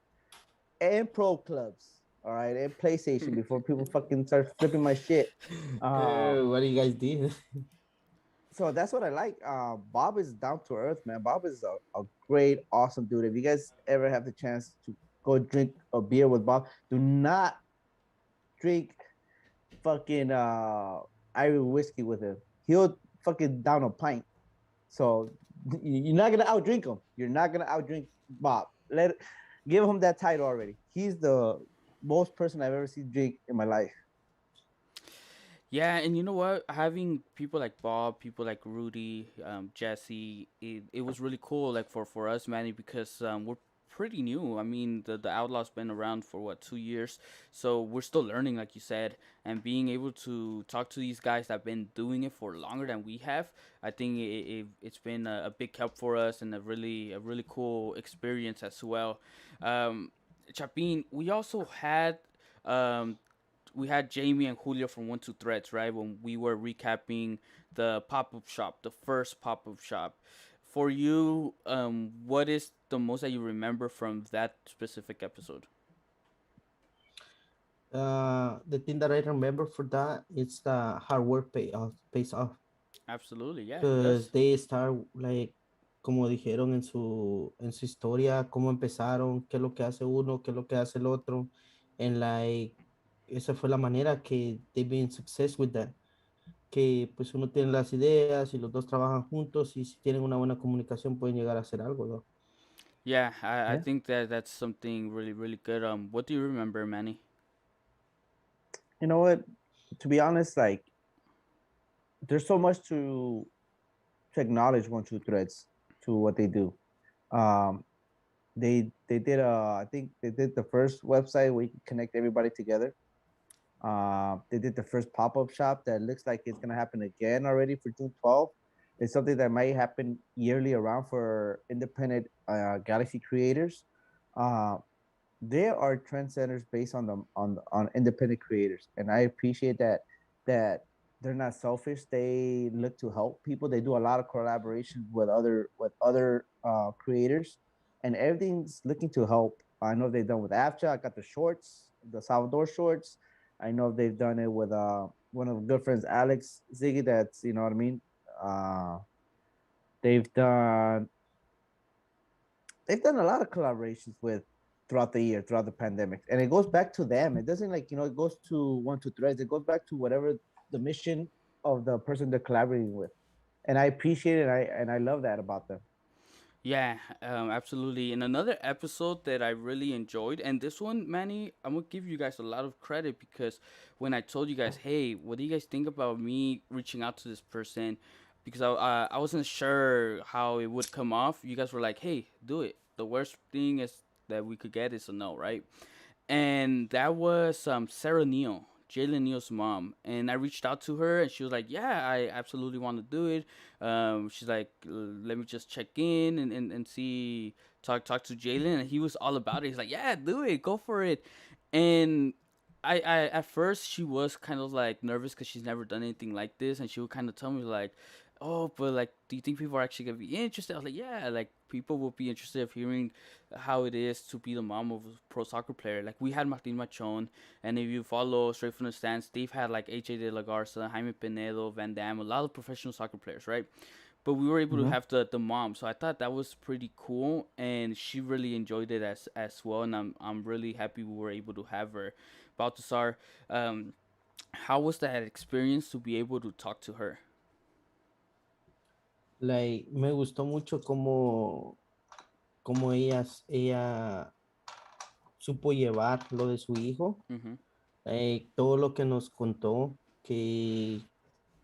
and pro clubs, all right, and PlayStation before people fucking start flipping my shit. What do you guys do? So that's what I like. Bob is down to earth, man. Bob is a great, awesome dude. If you guys ever have the chance to go drink a beer with Bob, do not drink fucking Irish whiskey with him. He'll fucking down a pint. So you're not gonna outdrink him. You're not gonna outdrink Bob. Give him that title already. He's the most person I've ever seen drink in my life. Yeah, and you know what? Having people like Bob, people like Rudy, Jesse, it was really cool. Like for us, Manny, because we're pretty new. I mean, the Outlaw's been around for what 2 years, so we're still learning, like you said, and being able to talk to these guys that've been doing it for longer than we have. I think it's been a big help for us and a really cool experience as well. Um, Chapin, um, we had Jamie and Julio from One Two Threads, right? When we were recapping the pop up shop, the first pop up shop. For you, what is the most that you remember from that specific episode? The thing that I remember for that is the hard work pays off. Absolutely, yeah, it Because does. they start like, como dijeron en su historia, cómo empezaron, qué es lo que hace uno, qué es lo que hace el otro, and like esa fue la manera que they've been success with that. que pues uno tiene las ideas y los dos trabajan juntos y si tienen una buena comunicación pueden llegar a hacer algo, ¿no? Yeah, I Yeah. think that that's something really, really good. What do you remember, Manny? You know what? To be honest, like there's so much to acknowledge 1 2 threads to what they do. Um, they did I think they did the first website where you can connect everybody together. They did the first pop up shop that looks like it's gonna happen again already for June 12th. It's something that might happen yearly around for independent Galaxy creators. Uh, they are trendsetters based on them on independent creators, and I appreciate that they're not selfish. They look to help people. They do a lot of collaboration with other creators, and everything's looking to help. I know they've done with AFCHA. I got the shorts, the Salvador shorts. I know they've done it with one of the good friends, Alex Ziggy. That's you know what I mean. Uh, they've done they've done a lot of collaborations with throughout the year, throughout the pandemic, and it goes back to them. It doesn't like it goes to 1 2 threads. It goes back to whatever the mission of the person they're collaborating with, and I appreciate it. I love that about them. Yeah, absolutely. And another episode that I really enjoyed, and this one, Manny, I'm gonna give you guys a lot of credit because when I told you guys, hey, what do you guys think about me reaching out to this person? Because I wasn't sure how it would come off. You guys were like, hey, do it. The worst thing is that we could get is a no, right? And that was Sarah Neal, Jalen Neal's mom. And I reached out to her, and she was like, "Yeah, I absolutely want to do it." She's like, "Let me just check in and see, talk to Jalen," and he was all about it. He's like, "Yeah, do it, go for it." And I at first she was kind of like nervous because she's never done anything like this, and she would kind of tell me like, "Oh, but like, do you think people are actually gonna be interested?" I was like, "Yeah, like people will be interested of hearing how it is to be the mom of a pro soccer player. Like we had Martin Machon, and if you follow Straight from the Stands, they've had like AJ De La Garza, Jaime Pinedo, Van Dam, a lot of professional soccer players, right? But we were able to Mm-hmm. have the mom, so I thought that was pretty cool, and she really enjoyed it as well, and I'm really happy we were able to have her. Baltasar, um, how was that experience to be able to talk to her? Like, me gustó mucho cómo ella supo llevar lo de su hijo, Mm-hmm. todo lo que nos contó, que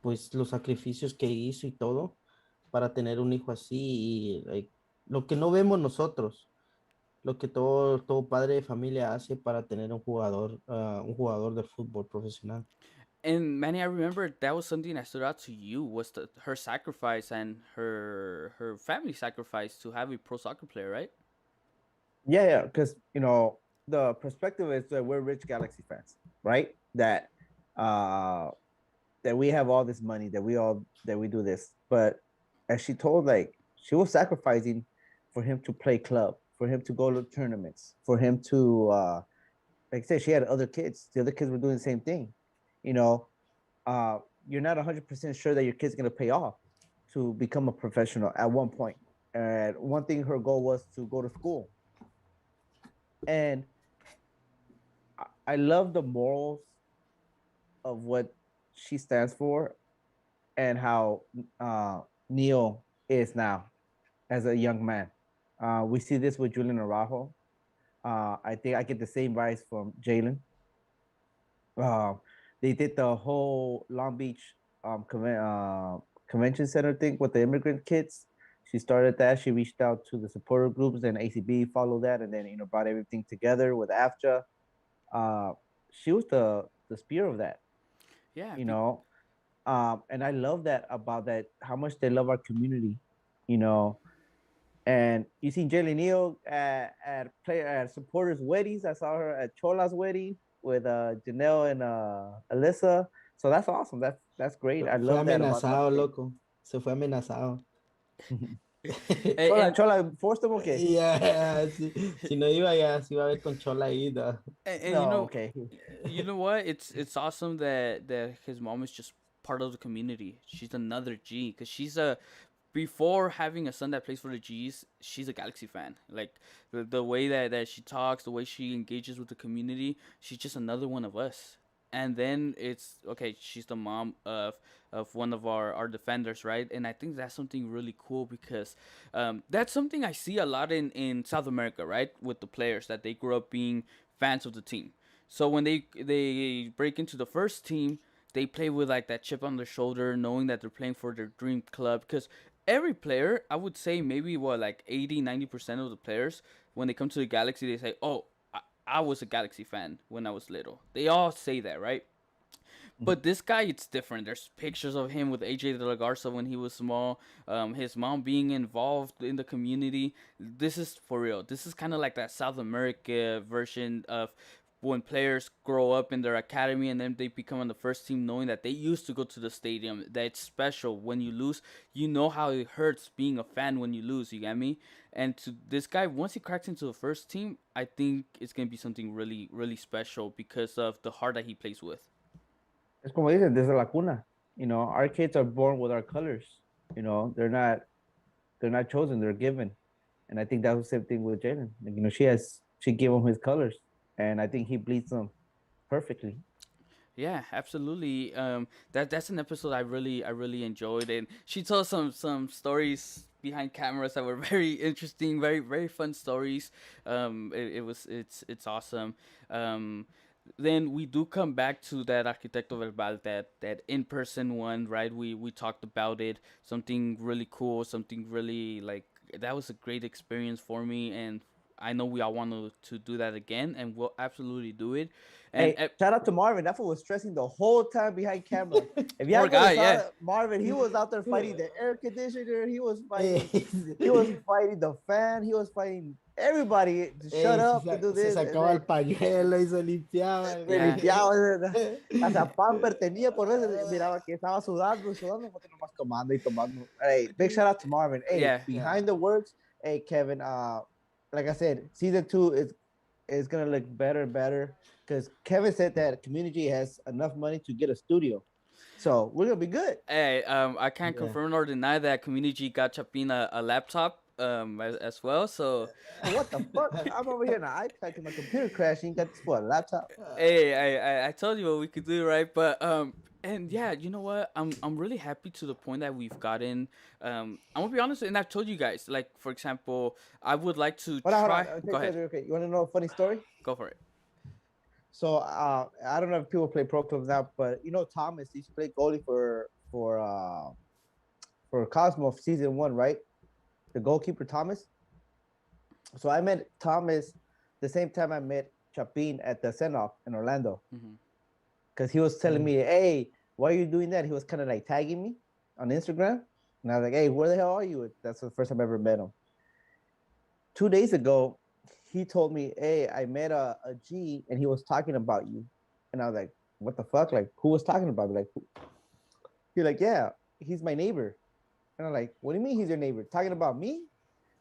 pues los sacrificios que hizo y todo para tener un hijo así, y lo que no vemos nosotros, lo que todo padre de familia hace para tener un jugador de fútbol profesional. And Manny, I remember that was something that stood out to you was her sacrifice and her family sacrifice to have a pro soccer player, right? Yeah, yeah, because the perspective is that we're rich Galaxy fans, right? Uh that we have all this money, that we do this, but as she told, like she was sacrificing for him to play club, for him to go to tournaments, for him to like I said, she had other kids. The other kids were doing the same thing. You know, uh, you're not 100% sure that your kid's gonna pay off to become a professional at one point. And one thing her goal was to go to school. And I love the morals of what she stands for and how Neil is now as a young man. We see this with Julian Araujo. I think I get the same vibes from Jalen. Uh, they did the whole Long Beach convention center thing with the immigrant kids. She started that. She reached out to the supporter groups, and ACB followed that, and then brought everything together with AFCHA. Uh, she was the spear of that, Yeah, you know. And I love that about that, how much they love our community, you know. And you seen Jaylee Neal at supporters' weddings. I saw her at Chola's wedding with Janelle and Alyssa. So that's awesome. That's great. I Fue love that about amenazado, soccer. loco. Se fue amenazado. Chola, and Chola, forced them. Okay. Ya, si no iba ya, se iba a ver con Chola ahí. and No, okay. you know what? It's awesome that his mom is just part of the community. She's another G because she's a before having a son that plays for the G's, she's a Galaxy fan. Like the way that she talks, the way she engages with the community, she's just another one of us. and then it's okay. She's the mom of one of our defenders, right? And I think that's something really cool because that's something I see a lot in South America, right? With the players that they grew up being fans of the team. So when they break into the first team, they play with like that chip on their shoulder, knowing that they're playing for their dream club. Because every player, I would say maybe what like 80-90% of the players, when they come to the Galaxy, they say, "Oh, I was a Galaxy fan when I was little." They all say that, right? But this guy, it's different. There's pictures of him with AJ De La Garza when he was small. His mom being involved in the community. This is for real. This is kind of like that South America version of when players grow up in their academy and then they become on the first team, knowing that they used to go to the stadium. That's special. When you lose, you know how it hurts being a fan when you lose. You get me? And to this guy, once he cracks into the first team, I think it's gonna be something really, really special because of the heart that he plays with. Es como dicen, desde la cuna. Our kids are born with our colors. They're not chosen, they're given. And I think that's the same thing with Jalen. Like, she gave him his colors, and I think he bleeds them perfectly. Yeah, absolutely. That's an episode I really enjoyed, and she told some stories behind cameras that were very interesting, very very fun stories. It's awesome. Um, then we do come back to that Arquitecto Verbal, that in person one, right? We talked about it, something really cool, something really like that was a great experience for me, and I know we all want to do that again, and we'll absolutely do it. And Hey, shout out to Marvin. That fool was stressing the whole time behind camera. If you Poor guy, saw yeah. Marvin, he was out there fighting the air conditioner. He was fighting. Eh, He was fighting the fan. He was fighting everybody to shut up to do se this. sacaba el pañuelo y se limpiaba. Se Yeah. limpiaba. Hasta pamper tenía por eso. Miraba que estaba sudando, porque nomás tomando y tomando. Hey, big shout out to Marvin. Hey, Yeah. behind the words, hey Kevin. Like I said, season 2 is gonna look better and better because Kevin said that community has enough money to get a studio, so we're gonna be good. Hey, I can't Yeah. confirm nor deny that Community got Chapin a laptop as well. So What the fuck? I'm over here in an iPad because my computer crashed. And you got this for a laptop. hey, I told you what we could do, right? But and yeah, you know what? I'm really happy to the point that we've gotten. I'm gonna be honest, and I've told you guys, like for example, I would like to Hold on, try. hold on. Go ahead, Okay. You want to know a funny story? go for it. So I don't know if people play pro clubs now, but Thomas he used to play goalie for Cosmo season 1, right? The goalkeeper Thomas. So I met Thomas the same time I met Chapin at the send-off in Orlando. Mhm. Because he was telling me, "Hey, why are you doing that?" He was kind of like tagging me on Instagram. And I was like, "Hey, where the hell are you?" That's the first time I ever met him. 2 days ago, he told me, "Hey, I met a G and he was talking about you." And I was like, "What the fuck? Like, who was talking about me?" Like, he's like, "Yeah, he's my neighbor." And I'm like, "What do you mean he's your neighbor? Talking about me?"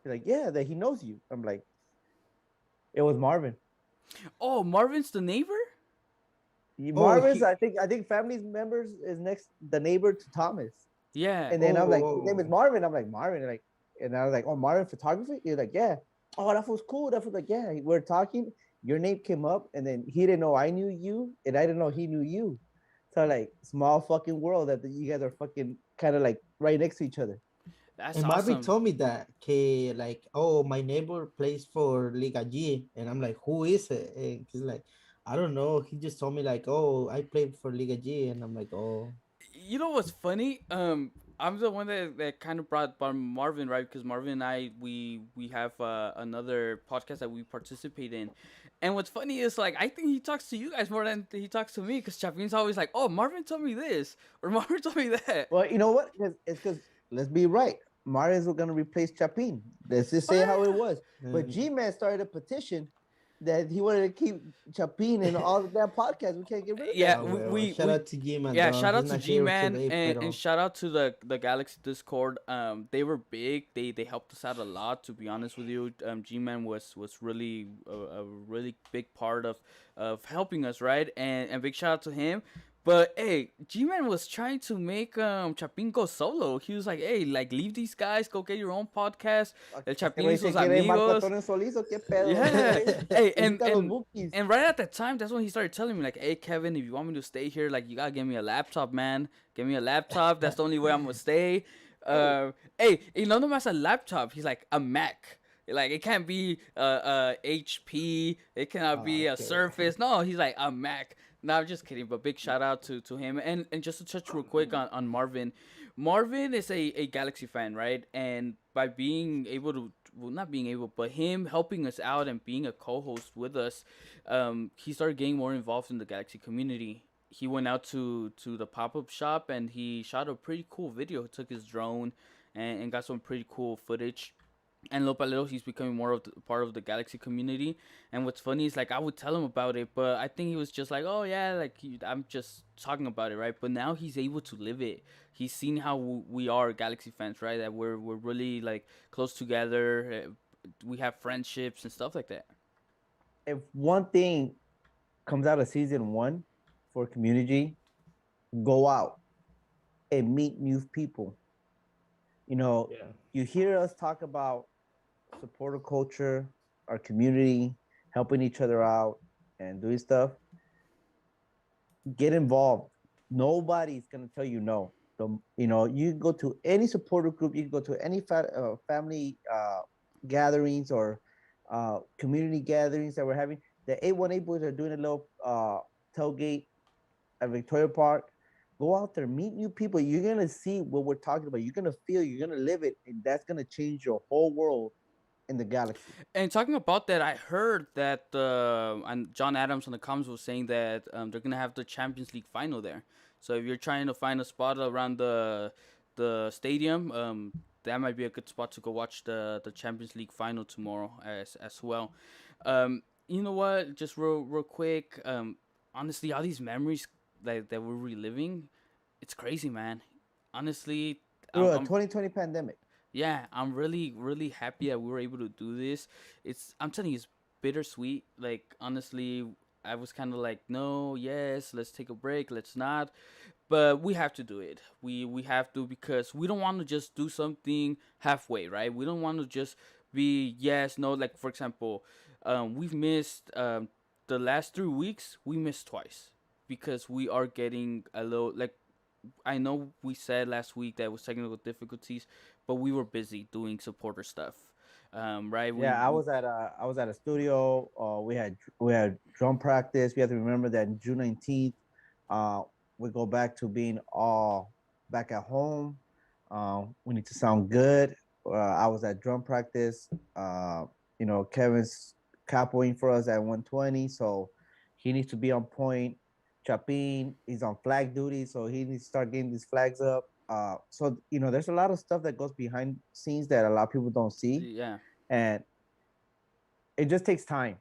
He's like, "Yeah, that he knows you." I'm like, "It was Marvin." Oh, Marvin's the neighbor. Marvin's, I think family members is the neighbor to Thomas. Yeah. And then I'm like, his Oh. name is Marvin. I'm like, Marvin. And I was like, oh, Marvin photography? He's like, yeah. Oh, that was cool. That was like, yeah. We're talking. Your name came up, and then he didn't know I knew you, and I didn't know he knew you. So like, small fucking world that you guys are fucking kind of like right next to each other. That's And Marvin awesome. told me that, like, oh, my neighbor plays for Liga G. And I'm like, who is it? And he's like, I don't know. He just told me, like, oh, I played for Liga G. And I'm like, oh. You know what's funny? I'm the one that kind of brought Marvin, right? Because Marvin and I, we have another podcast that we participate in. And what's funny is, like, I think he talks to you guys more than he talks to me. Because Chapin's always like, oh, Marvin told me this. Or Marvin told me that. Well, you know what? It's because, let's be right. Marvin's going to replace Chapin. Let's just say how it was. But G-Man started a petition that he wanted to keep Chapin in all the damn podcasts. We can't get rid of Yeah, that. Shout out to G-Man. Yeah, dog. shout out He's to not here G-Man today, and pero- shout out to the Galaxy Discord. They were big. They helped us out a lot. To be honest with you, G-Man was really a really big part of helping us, right? And big shout out to him. But hey, G-Man was trying to make Chapin go solo. He was like, "Hey, like leave these guys, go get your own podcast. El Este güey Chapin y sus se quiere Marco amigos." Antonio Solís o qué pedo, Yeah. güey. Hey, Necesita los bookies. and right at that time, that's when he started telling me like, "Hey, Kevin, if you want me to stay here, like you gotta give me a laptop, man. Give me a laptop. That's the only way I'm gonna stay." Hey, no más a laptop. He's like a Mac. Like it can't be HP. It cannot be a Okay. Surface. No, he's like a Mac. No, I'm just kidding. But big shout out to him. And just to touch real quick on Marvin. Marvin is a Galaxy fan, right? And by being able to, well, not being able, but him helping us out and being a co-host with us, he started getting more involved in the Galaxy community. He went out to the pop-up shop and he shot a pretty cool video. He took his drone and got some pretty cool footage. And little by little, he's becoming more of part of the Galaxy community. And what's funny is like I would tell him about it, but I think he was just like, "Oh yeah, like I'm just talking about it, right?" But now he's able to live it. He's seen how we are Galaxy fans, right? That we're really like close together. We have friendships and stuff like that. If one thing comes out of season 1 for community, go out and meet new people. You know, Yeah. you hear us talk about supporter culture, our community, helping each other out and doing stuff. Get involved. Nobody's gonna tell you no. You know, you can go to any supporter group, you can go to any family gatherings or community gatherings that we're having. The 818 boys are doing a little tailgate at Victoria Park. Go out there, meet new people. You're gonna see what we're talking about. You're gonna feel, you're gonna live it, and that's gonna change your whole world in the galaxy. And talking about that, I heard that and John Adams on the comments was saying that they're gonna have the Champions League final there. So if you're trying to find a spot around the stadium, that might be a good spot to go watch the Champions League final tomorrow as well. You know what? Just real quick. Honestly, all these memories that we're reliving, it's crazy, man. Honestly, Through a I'm 2020 pandemic. yeah, I'm really happy that we were able to do this. I'm telling you, it's bittersweet. Like honestly, I was kind of like, no, yes, let's take a break, let's not, but we have to do it. We have to because we don't want to just do something halfway, right? We don't want to just be yes, no. Like for example, we've missed the last 3 weeks. We missed twice because we are getting a little like I know we said last week that it was technical difficulties, but we were busy doing supporter stuff. Right? Yeah, I was at a studio. We had drum practice. We have to remember that June 19th, we go back to being all back at home. We need to sound good. I was at drum practice. You know, Kevin's capoing for us at 120, so he needs to be on point. Chapin, he's on flag duty, so he needs to start getting these flags up. So you know, there's a lot of stuff that goes behind scenes that a lot of people don't see, yeah. and it just takes time.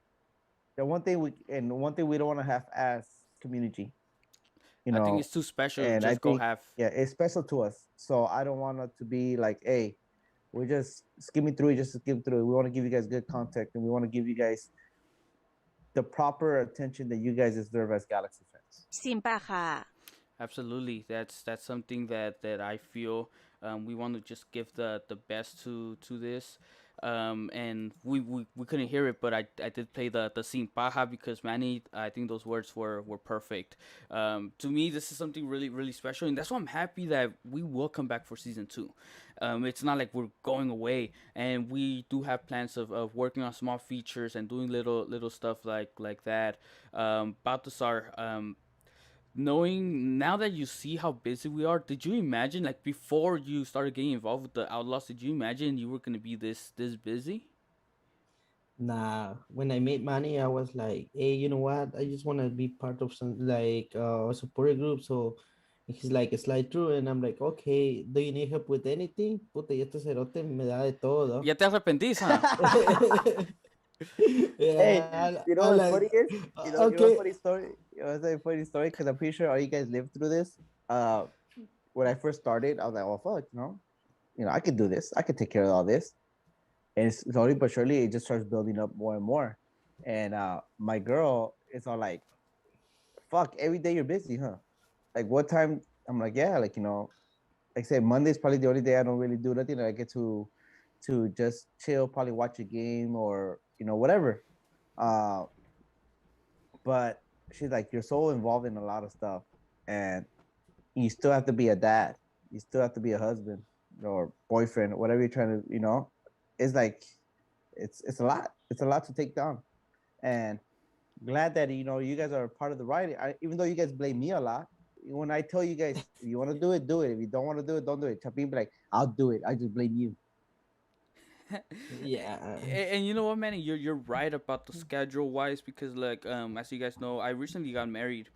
The one thing we don't want to have as community, you I think know, it's too special to and I just go think half. yeah, it's special to us. So I don't want it to be like, hey, we're just skimming through it, just to skim through it. We want to give you guys good content, and we want to give you guys the proper attention that you guys deserve as Galaxy fans. Sin paja. Absolutely, that's something that I feel we want to just give the best to this. And we couldn't hear it, but I did play the sin paja because Manny, I think those words were perfect. To me, this is something really special, and that's why I'm happy that we will come back for season 2. It's not like we're going away, and we do have plans of working on small features and doing little stuff like that. Baltasar, knowing now that you see how busy we are, did you imagine like before you started getting involved with the Outlaws? Did you imagine you were gonna be this busy? Nah, when I made money, I was like, hey, you know what? I just want to be part of some like a support group. So he's like, slide through, and I'm like, okay, do you need help with anything? Puta, y este cerote me da de todo. Ya te arrepentís, huh? Hey, Yeah, you know I what's like, funny is, you know okay. a funny story. You know, it's a funny story because I'm pretty sure all you guys lived through this. When I first started, I was like, oh fuck, I could do this. I could take care of all this. And slowly but surely, it just starts building up more and more. And my girl is all like, fuck, every day you're busy, huh? like what time? I'm like, yeah, like like I said, Monday's probably the only day I don't really do nothing. I get to just chill, probably watch a game or whatever. Uh, but she's like, you're so involved in a lot of stuff, and you still have to be a dad. You still have to be a husband or boyfriend, or whatever you're trying to. It's like it's a lot. It's a lot to take down, and glad that you guys are part of the ride. Even though you guys blame me a lot, when I tell you guys if you want to do it, do it. If you don't want to do it, don't do it. Chapin be like, I'll do it. I just blame you. Yeah. And you know what, man? You're right about the schedule wise because like as you guys know, I recently got married,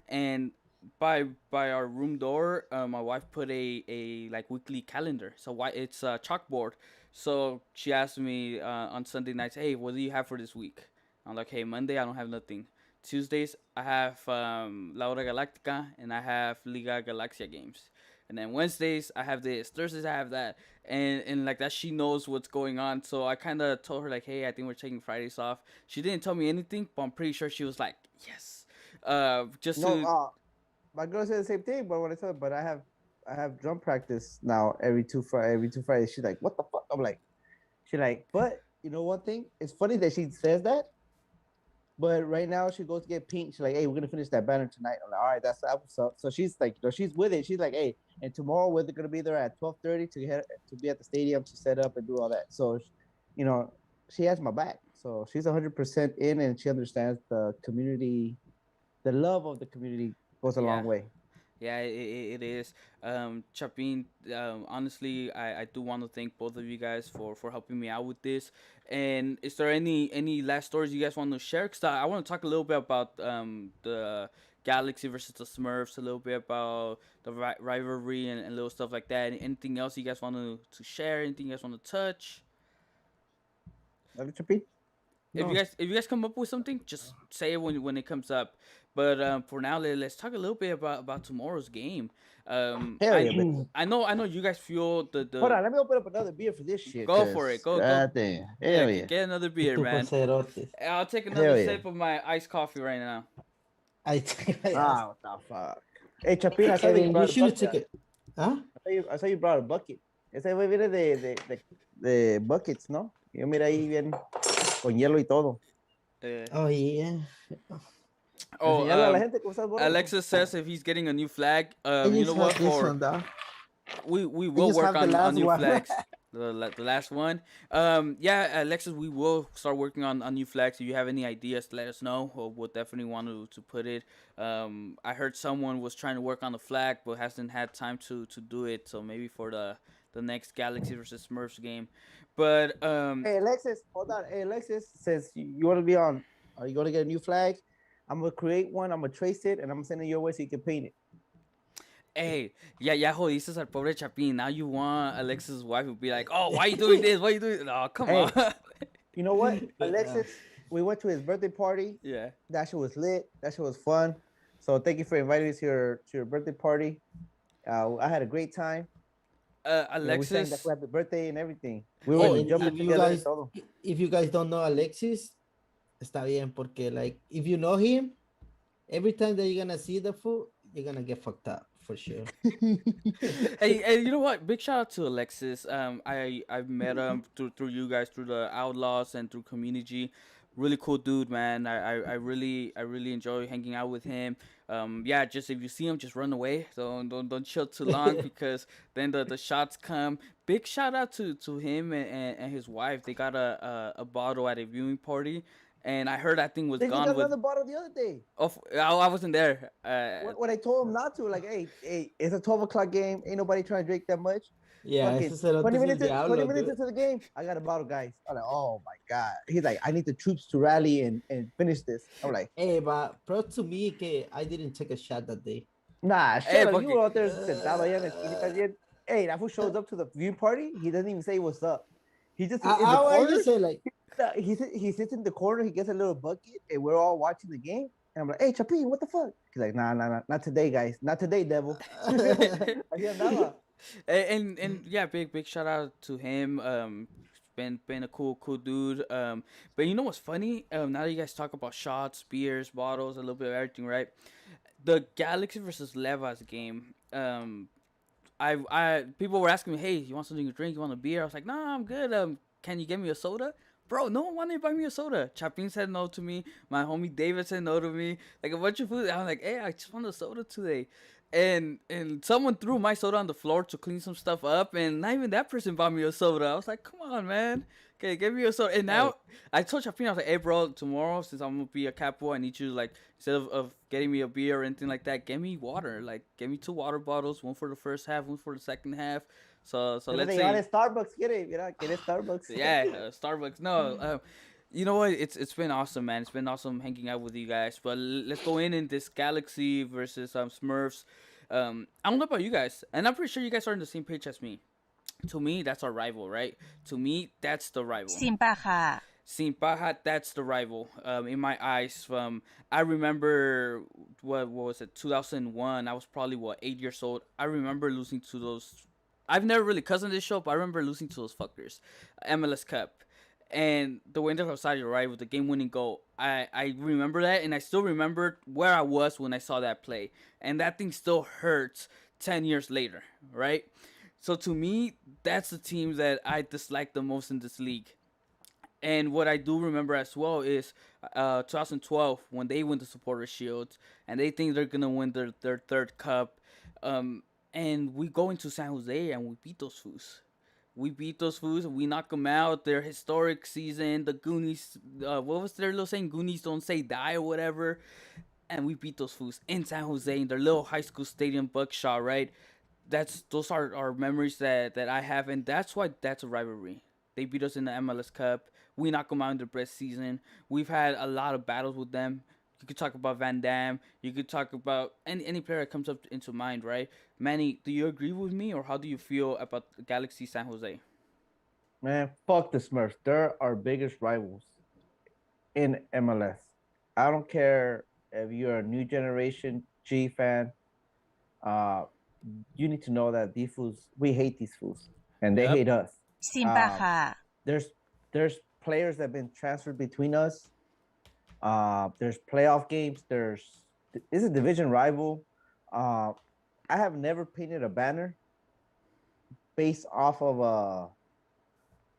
and by our room door, my wife put a like weekly calendar. So why it's a chalkboard. So she asked me on Sunday nights, hey, what do you have for this week? I'm like, hey, Monday I don't have nothing. Tuesdays I have La Hora Galactica and I have Liga Galaxia games. And then Wednesdays I have this. Thursdays I have that. And like that she knows what's going on. So I kind of told her like, hey, I think we're taking Fridays off. She didn't tell me anything, but I'm pretty sure she was like, yes. Just No, to my girl said the same thing, but when I tell her, but I have drum practice now every two Fridays. She's like, what the fuck? I'm like, she like, but you know one thing? It's funny that she says that, but right now she goes to get paint. She's like, hey, we're gonna finish that banner tonight. I'm like, all right, that's what's up. So she's like, she's with it. She's like, hey, and tomorrow we're gonna be there at 12:30 to be at the stadium to set up and do all that. So, you know, she has my back. So she's 100% in, and she understands the community. The love of the community goes a long yeah. way. Yeah, it is. Chapin, honestly, I do want to thank both of you guys for helping me out with this. And is there any last stories you guys want to share? Because I want to talk a little bit about the Galaxy versus the Smurfs, a little bit about the rivalry and little stuff like that. Anything else you guys want to share? Anything you guys want to touch? No. If you guys come up with something, just say it when it comes up. But for now, let's talk a little bit about tomorrow's game. Hell yeah, man. I know you guys feel Hold the on, let me open up another beer for this shit. go for it, go. God damn. Yeah, Hell yeah. get another Y beer, tú, man. Cerotes. I'll take Hell another yeah. sip of my iced coffee right now. I What the fuck? Hey, Chapin, I saw that you Kevin, you brought a should have bucket. took it. Huh? I saw you brought a bucket. Ese güey viene de buckets, ¿no? Yo mira ahí bien con hielo y todo. Oh, yeah. Oh, Enseñarle a la gente cómo estás borracho. Alexis says if he's getting a new flag, I you just know what? have this For one, dog. we I will just work have the on last new one. flags. The last one. Yeah, Alexis, we will start working on new flags. If you have any ideas, let us know. We'll definitely want to put it. I heard someone was trying to work on the flag, but hasn't had time to do it. So maybe for the next Galaxy versus Smurfs game. But Hey, Alexis, hold on. Hey, Alexis says you want to be on. Are you going to get a new flag? I'm going to create one. I'm going to trace it, and I'm going to send it your way so you can paint it. hey, ya jodices al pobre Chapin. Now you want Alexis' wife to be like, oh, why are you doing this? Why are you doing? Oh, come Hey. on. You know what, Alexis? We went to his birthday party. Yeah. That shit was lit. That shit was fun. So thank you for inviting us to your birthday party. I had a great time. We sang Alexis. the happy birthday and everything. We Oh, were And jumping if you together. guys, if you guys don't know Alexis, está bien, porque like if you know him, every time that you're gonna see the food, you're gonna get fucked up for sure. Hey, you know what? Big shout out to Alexis. I've met him through you guys, through the Outlaws and through community. Really cool dude, man. I really enjoy hanging out with him. Yeah, just if you see him, just run away. Don't chill too long because then the shots come. Big shout out to him and his wife. They got a bottle at a viewing party. And I heard that thing was They gone got with. another bottle the other day. Oh, I wasn't there. When I told him not to, like, hey, it's a 12 o'clock game. Ain't nobody trying to drink that much. Yeah, Fucking ese cerote 20 es el minutes, diablo, 20 minutes dude. into the game, I got a bottle, guys. I'm like, oh my God. He's like, I need the troops to rally and finish this. I'm like, Hey, but proud to me que I didn't take a shot that day. nah, shut Hey, up. fuck You it. were out there sentado allá en la esquinita bien. Hey, that fool shows up to the viewing party. He doesn't even say what's up. He just in the I corner. just say like, He sits in the corner. He gets a little bucket, and we're all watching the game. And I'm like, hey, Chapin, what the fuck? He's like, nah, not today, guys. Not today, devil. Así andaba. And yeah, big shout out to him. Been a cool dude. But you know what's funny? Now that you guys talk about shots, beers, bottles, a little bit of everything, right? the Galaxy versus Levas game. I people were asking me, hey, you want something to drink? You want a beer? I was like, nah, I'm good. Can you get me a soda? Bro, no one wanted to buy me a soda. Chapin said no to me. My homie David said no to me. Like a bunch of food. I'm like, hey, I just want a soda today. And someone threw my soda on the floor to clean some stuff up, and not even that person bought me a soda. I was like, come on, man. Okay, give me a soda. And now I told Chapin, I was like, hey, bro, tomorrow, since I'm gonna be a capo, I need you to, like, instead of getting me a beer or anything like that, get me water. Like, get me 2 water bottles, one for the first half, one for the second half. So let's see. Starbucks, quiere Starbucks. Yeah, Starbucks. No, you know what? It's been awesome, man. It's been awesome hanging out with you guys. But let's go in this Galaxy versus Smurfs. I don't know about you guys, and I'm pretty sure you guys are on the same page as me. To me, that's our rival, right? To me, that's the rival. Sin paja. Sin Paja, that's the rival. In my eyes, I remember what was it, 2001. I was probably 8 years old. I remember losing to those. I've never really cousined this show, but I remember losing to those fuckers, MLS Cup, and the way that Rosario, right, with the game-winning goal. I remember that, and I still remember where I was when I saw that play, and that thing still hurts 10 years later, right? So to me, that's the team that I dislike the most in this league. And what I do remember as well is 2012 when they win the Supporter Shield and they think they're gonna win their third cup, and we go into San Jose and we beat those fools. We beat those fools and we knock them out. Their historic season, the Goonies, what was their little saying? Goonies don't say die or whatever. And we beat those fools in San Jose in their little high school stadium, Buckshot, right? Those are memories that I have, and that's why that's a rivalry. They beat us in the MLS Cup. We knock them out in the best season. We've had a lot of battles with them. You could talk about Van Damme. You could talk about any player that comes up into mind, right? Manny, do you agree with me, or how do you feel about Galaxy San Jose? Man, fuck the Smurfs. They're our biggest rivals in MLS. I don't care if you're a new generation G fan. You need to know that these fools, we hate these fools, and they hate us. Sin paja. There's players that have been transferred between us. There's playoff games. It's a division rival. I have never painted a banner based off of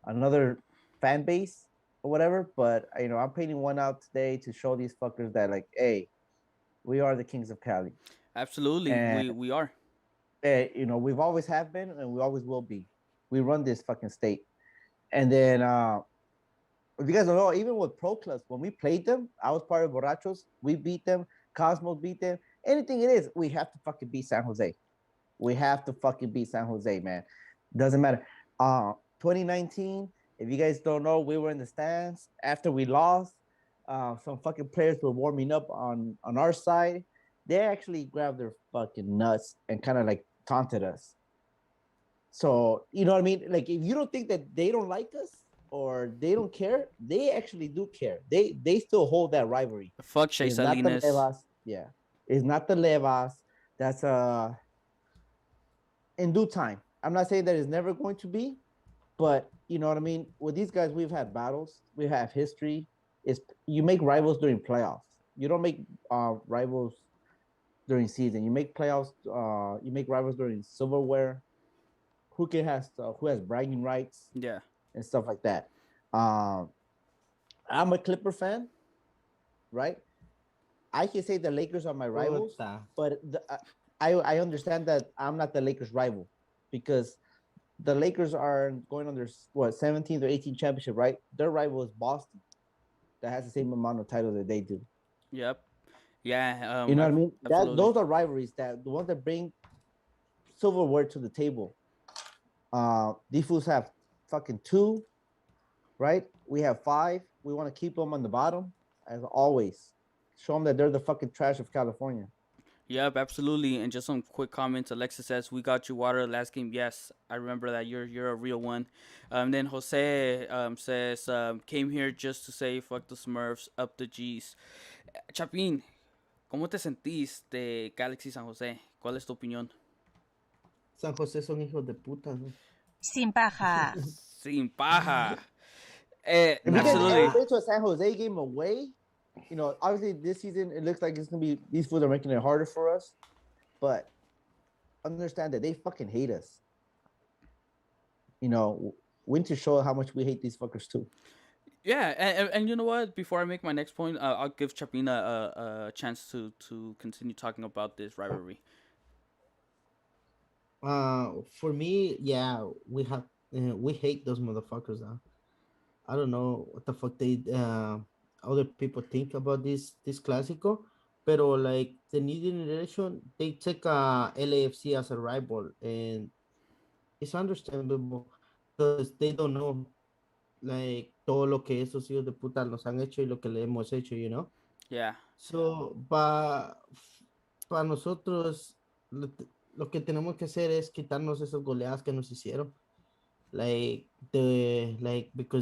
another fan base or whatever, but I'm painting one out today to show these fuckers that, like, hey, we are the Kings of Cali. Absolutely, And, we are. We've always have been and we always will be. We run this fucking state. And then if you guys don't know, even with pro clubs, when we played them, I was part of Borrachos. We beat them. Cosmos beat them. Anything it is, we have to fucking beat San Jose. We have to fucking beat San Jose, man. Doesn't matter. 2019, if you guys don't know, we were in the stands after we lost. Some fucking players were warming up on our side. They actually grabbed their fucking nuts and kind of like taunted us. So, you know what I mean? Like, if you don't think that they don't like us or they don't care, they actually do care. They still hold that rivalry. Fuck Shea Salinas. Yeah. It's not the Levas. That's in due time. I'm not saying that it's never going to be, but you know what I mean? With these guys, we've had battles. We have history. You make rivals during playoffs. You don't make rivals during season. You make playoffs. You make rivals during silverware. Who has bragging rights? Yeah, and stuff like that. I'm a Clipper fan, right? I can say the Lakers are my rivals, but I understand that I'm not the Lakers' rival because the Lakers are going on their 17th or 18th championship, right? Their rival is Boston, that has the same amount of titles that they do. Yep. Yeah. You know what I mean? Absolutely. Those are rivalries, that the ones that bring silverware to the table. These fools have fucking 2, right? We have 5. We want to keep them on the bottom, as always. Show them that they're the fucking trash of California. Yep, absolutely. And just some quick comments. Alexis says, "We got you water last game." Yes, I remember that. You're a real one. Then Jose says, "Came here just to say fuck the Smurfs, up the G's." Chapín, ¿cómo te sentís de Galaxy San Jose? ¿Cuál es tu opinión? San José son hijos de puta, ¿no? Sin paja. Sin paja. If you guys Absolutely. ever been to a San Jose game away, Obviously this season it looks like it's gonna be these fools are making it harder for us, but understand that they fucking hate us. You know, we need to show how much we hate these fuckers too. Yeah, and you know what? Before I make my next point, I'll give Chapina a chance to continue talking about this rivalry. For me, yeah, we hate those motherfuckers now. I don't know what the fuck they other people think about this Clásico, pero like the new generation, they take LAFC as a rival, and it's understandable because they don't know like todo lo que esos hijos de puta nos han hecho y lo que le hemos hecho, you know. Yeah, So, para nosotros, lo que tenemos que hacer es quitarnos esas goleadas que nos hicieron. Because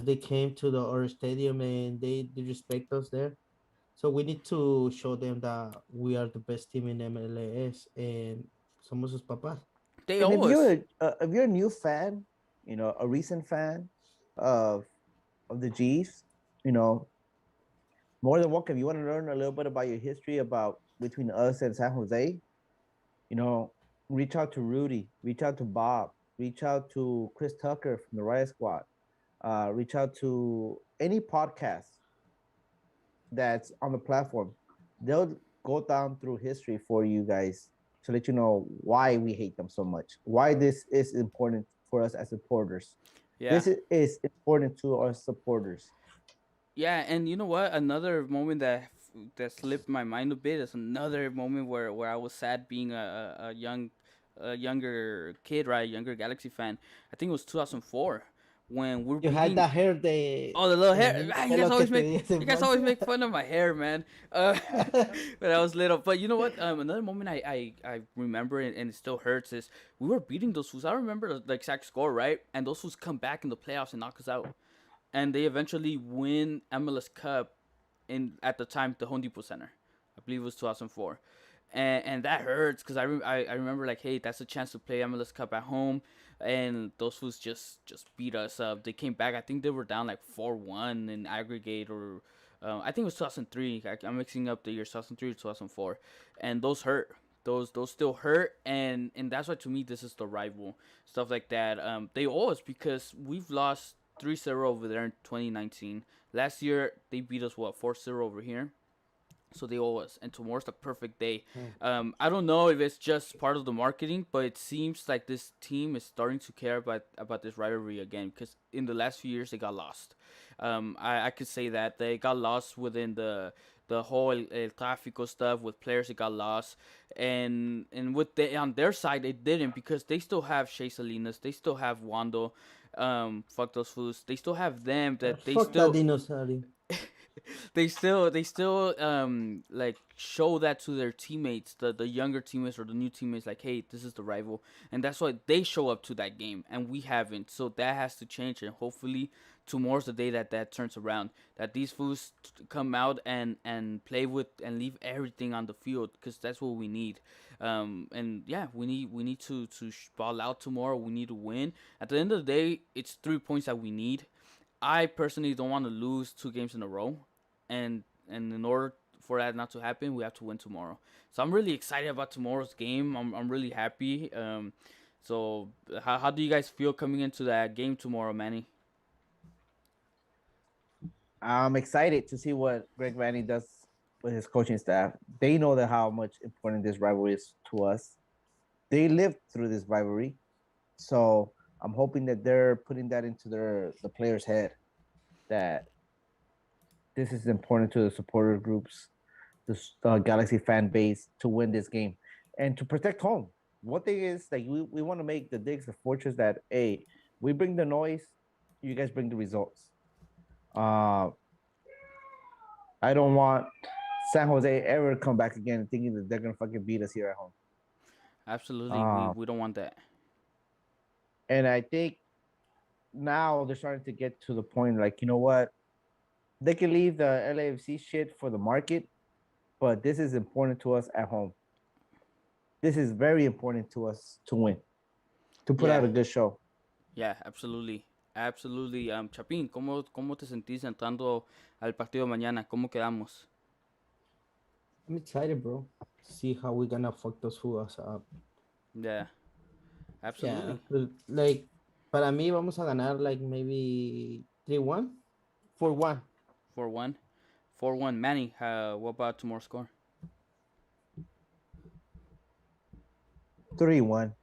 they came to our stadium and they respect us there. So we need to show them that we are the best team in MLS and somos sus papás. they And always. if you're a new fan, a recent fan of the G's, you know, more than welcome. You want to learn a little bit about your history about between us and San Jose, you know, reach out to Rudy, reach out to Bob, reach out to Chris Tucker from the Riot Squad, reach out to any podcast that's on the platform. They'll go down through history for you guys to let you know why we hate them so much, why this is important for us as supporters. Yeah. This is important to our supporters. Yeah, and you know what? Another moment that slipped my mind a bit is another moment where I was sad being a younger kid, right? Younger Galaxy fan. I think it was 2004 when we're You had beating. that hair de Oh, the little hair. el Ah, pelo que te di hace you guys always falta. make fun of my hair, man. When I was little. But you know what? Another moment I remember and it still hurts is we were beating those fools. I remember the exact score, right? And those fools come back in the playoffs and knock us out, and they eventually win MLS Cup in at the time the Home Depot Center. I believe it was 2004, and that hurts because I remember like, hey, that's a chance to play MLS Cup at home, and those fools just beat us up. They came back. I think they were down like 4-1 in aggregate, or I think it was 2003. I'm mixing up the years 2003 to 2004, and those hurt. Those still hurt, and that's why to me this is the rival stuff like that. They owe us because we've lost 3-0 over there in 2019. Last year they beat us 4-0 over here. So they owe us, and tomorrow's the perfect day. I don't know if it's just part of the marketing, but it seems like this team is starting to care about this rivalry again. Because in the last few years they got lost. I could say that they got lost within the whole El Tráfico stuff with players that got lost, and on their side they didn't because they still have Shea Salinas, they still have Wando, fuck those fools, they still have them that they Fuck that still dinosaurio. they still like show that to their teammates, the younger teammates or the new teammates, like, hey, this is the rival, and that's why they show up to that game and we haven't. So that has to change, and hopefully tomorrow's the day that turns around, that these fools come out and play with and leave everything on the field, because that's what we need. And yeah, we need to ball out tomorrow. We need to win. At the end of the day, it's 3 points that we need. I personally don't want to lose 2 games in a row, and in order for that not to happen, we have to win tomorrow. So I'm really excited about tomorrow's game. I'm really happy. So how do you guys feel coming into that game tomorrow, Manny? I'm excited to see what Greg Vanny does with his coaching staff. They know that how much important this rivalry is to us. They lived through this rivalry, so I'm hoping that they're putting that into the players' head that this is important to the supporter groups, the Galaxy fan base, to win this game and to protect home. One thing is like we want to make the Digs the fortress that, hey, we bring the noise, you guys bring the results. I don't want San Jose ever come back again thinking that they're gonna fucking beat us here at home. Absolutely, we don't want that. And I think now they're starting to get to the point like, you know what? They can leave the LAFC shit for the market, but this is important to us at home. This is very important to us to win, to put Yeah. out a good show. Yeah, absolutely. Absolutely. Chapín, ¿cómo te sentís entrando al partido de mañana? ¿Cómo quedamos? I'm excited, bro. See how we're gonna fuck those fools up. Yeah, Yeah, absolutely. like, para mí vamos a ganar like maybe 3-1, 4-1. 4-1. 4-1. Manny, what about tomorrow's score? 3-1.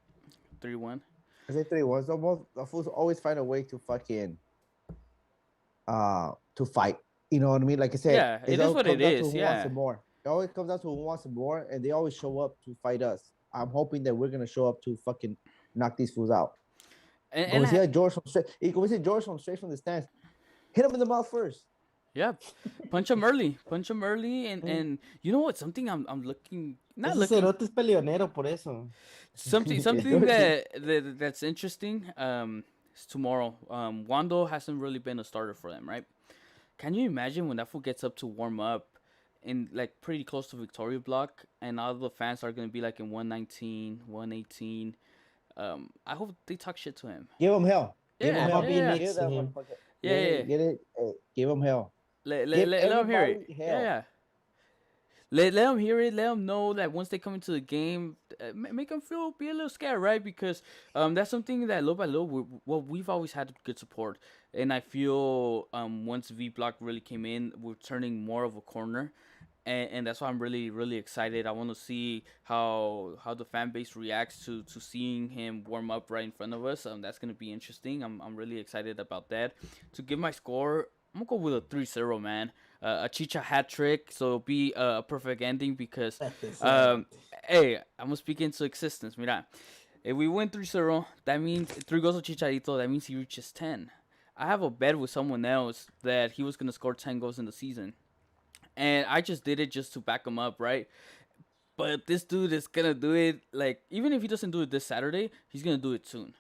3-1. I say 3-1. So both the fools always find a way to fucking to fight. You know what I mean? Like I said, Yeah, it it is all what it comes down to is. who wants Yeah. it more. It always comes down to who wants it more, and they always show up to fight us. I'm hoping that we're gonna show up to fucking knock these fools out. And Como decía George from straight, como dice George from straight from the stands, hit him in the mouth first. yeah, punch him early. Punch him early. Mm. And you know what? Something I'm looking, not Ese looking, cerote es peleonero por eso. something that's interesting. Is tomorrow. Wando hasn't really been a starter for them, right? Can you imagine when that fool gets up to warm up in like pretty close to Victoria Block, and all the fans are gonna be like in 119, 118. I hope they talk shit to him. Give him hell. Give Yeah, him I'm hell. gonna be yeah, next Give to that him. motherfucker. yeah, yeah. Get it. Hey, give him hell. Let Give him hear it. everybody Yeah, hell. yeah. Let them hear it. Let them know that once they come into the game, make them be a little scared, right? Because that's something that little by little, we've always had good support, and I feel once V Block really came in, we're turning more of a corner, and that's why I'm really excited. I want to see how the fan base reacts to seeing him warm up right in front of us. That's gonna be interesting. I'm really excited about that. To give my score, I'm gonna go with a 3-0, man. A Chicha hat trick, so it'll be a perfect ending because, um, hey, I'm gonna speak into existence. Mira, if we win 3-0, that means 3 goals of Chicharito. That means he reaches 10. I have a bet with someone else that he was gonna score 10 goals in the season, and I just did it just to back him up, right? But this dude is gonna do it. Like, even if he doesn't do it this Saturday, he's gonna do it soon.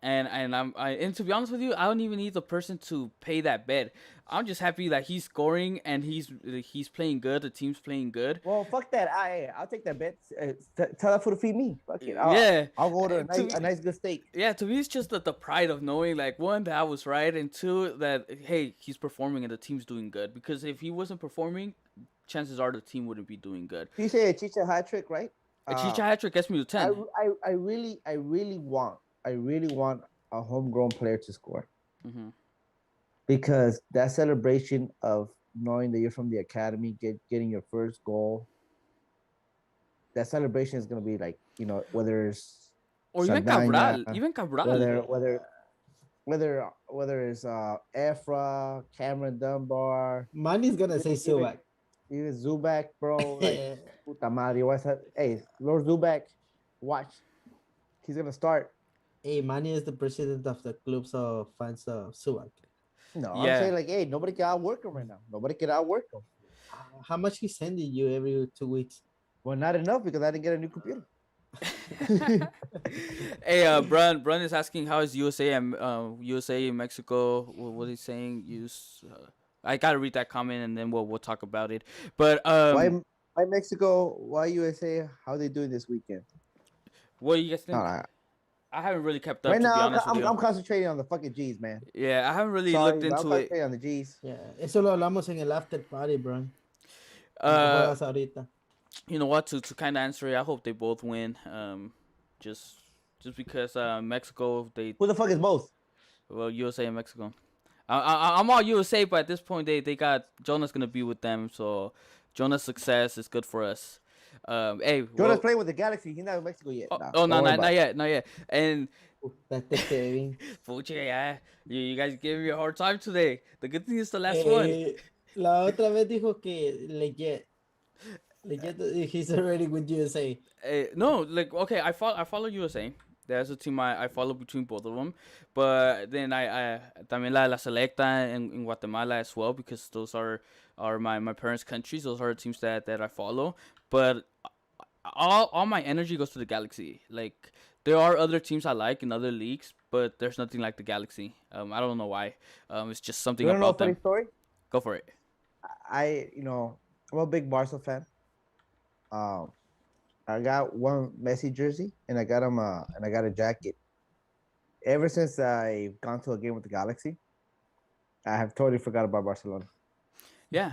And to be honest with you, I don't even need the person to pay that bet. I'm just happy that he's scoring and he's playing good. The team's playing good. Well, fuck that. I'll take that bet. Tell that fool to feed me. Fuck it. Yeah. I'll go to To- a nice good steak. Yeah, to me it's just the pride of knowing, like, one, that I was right, and two, that hey, he's performing and the team's doing good. Because if he wasn't performing, chances are the team wouldn't be doing good. You say a Chicha hat trick, right? A Chicha hat trick gets me to 10. I really want a homegrown player to score Hmm. because that celebration of knowing that you're from the academy, getting your first goal, that celebration is gonna be like, whether it's Or even Saldaña, Cabral. Even Cabral. whether it's Efra, Cameron Dunbar, Manny's gonna say Subac. even Zubac, bro. Like, puta madre, what's that? Hey, Lord Zubac, watch. He's gonna start. Hey, Manny is the president of the clubs of fans of Subac. No, Yeah. I'm saying like, hey, nobody can outwork him right now. Nobody can outwork him. How much he's sending you every 2 weeks? Well, not enough because I didn't get a new computer. Hey, Brun is asking how is USA and USA and Mexico. What is he saying? I gotta read that comment and then we'll talk about it. But Why Mexico? Why USA? How they doing this weekend? what do you guys think? Alright. I haven't really kept up, Right to be now, honest with you. I'm concentrating on the fucking G's, man. Yeah, I haven't really Sorry, looked but I'm into it. concentrating on the G's. Yeah, eso lo hablamos en el after party, bro. Uh, Ahorita. you know what? To kind of answer it, I hope they both win. Just because Mexico, Who the fuck is both? USA and Mexico. I'm all USA, but at this point they got Jonah's gonna be with them, so Jonah's success is good for us. Hey, Jordan's playing with the Galaxy. He's not in Mexico yet. no, not yet. And Date Kevin. Fucha, yeah, you guys gave me a hard time today. The good thing is the last one. La otra vez dijo que legit, he's already with USA. No, like, okay, I follow USA. There's a team I follow between both of them, but then I también la Selecta in Guatemala as well, because those are my parents' countries. Those are the teams that I follow. But all my energy goes to the Galaxy. Like, there are other teams I like in other leagues, but there's nothing like the Galaxy. I don't know why. It's just something You don't know a about funny them. story? Go for it. I'm a big Barca fan. I got one Messi jersey and I got a jacket. Ever since I've gone to a game with the Galaxy, I have totally forgot about Barcelona. Yeah.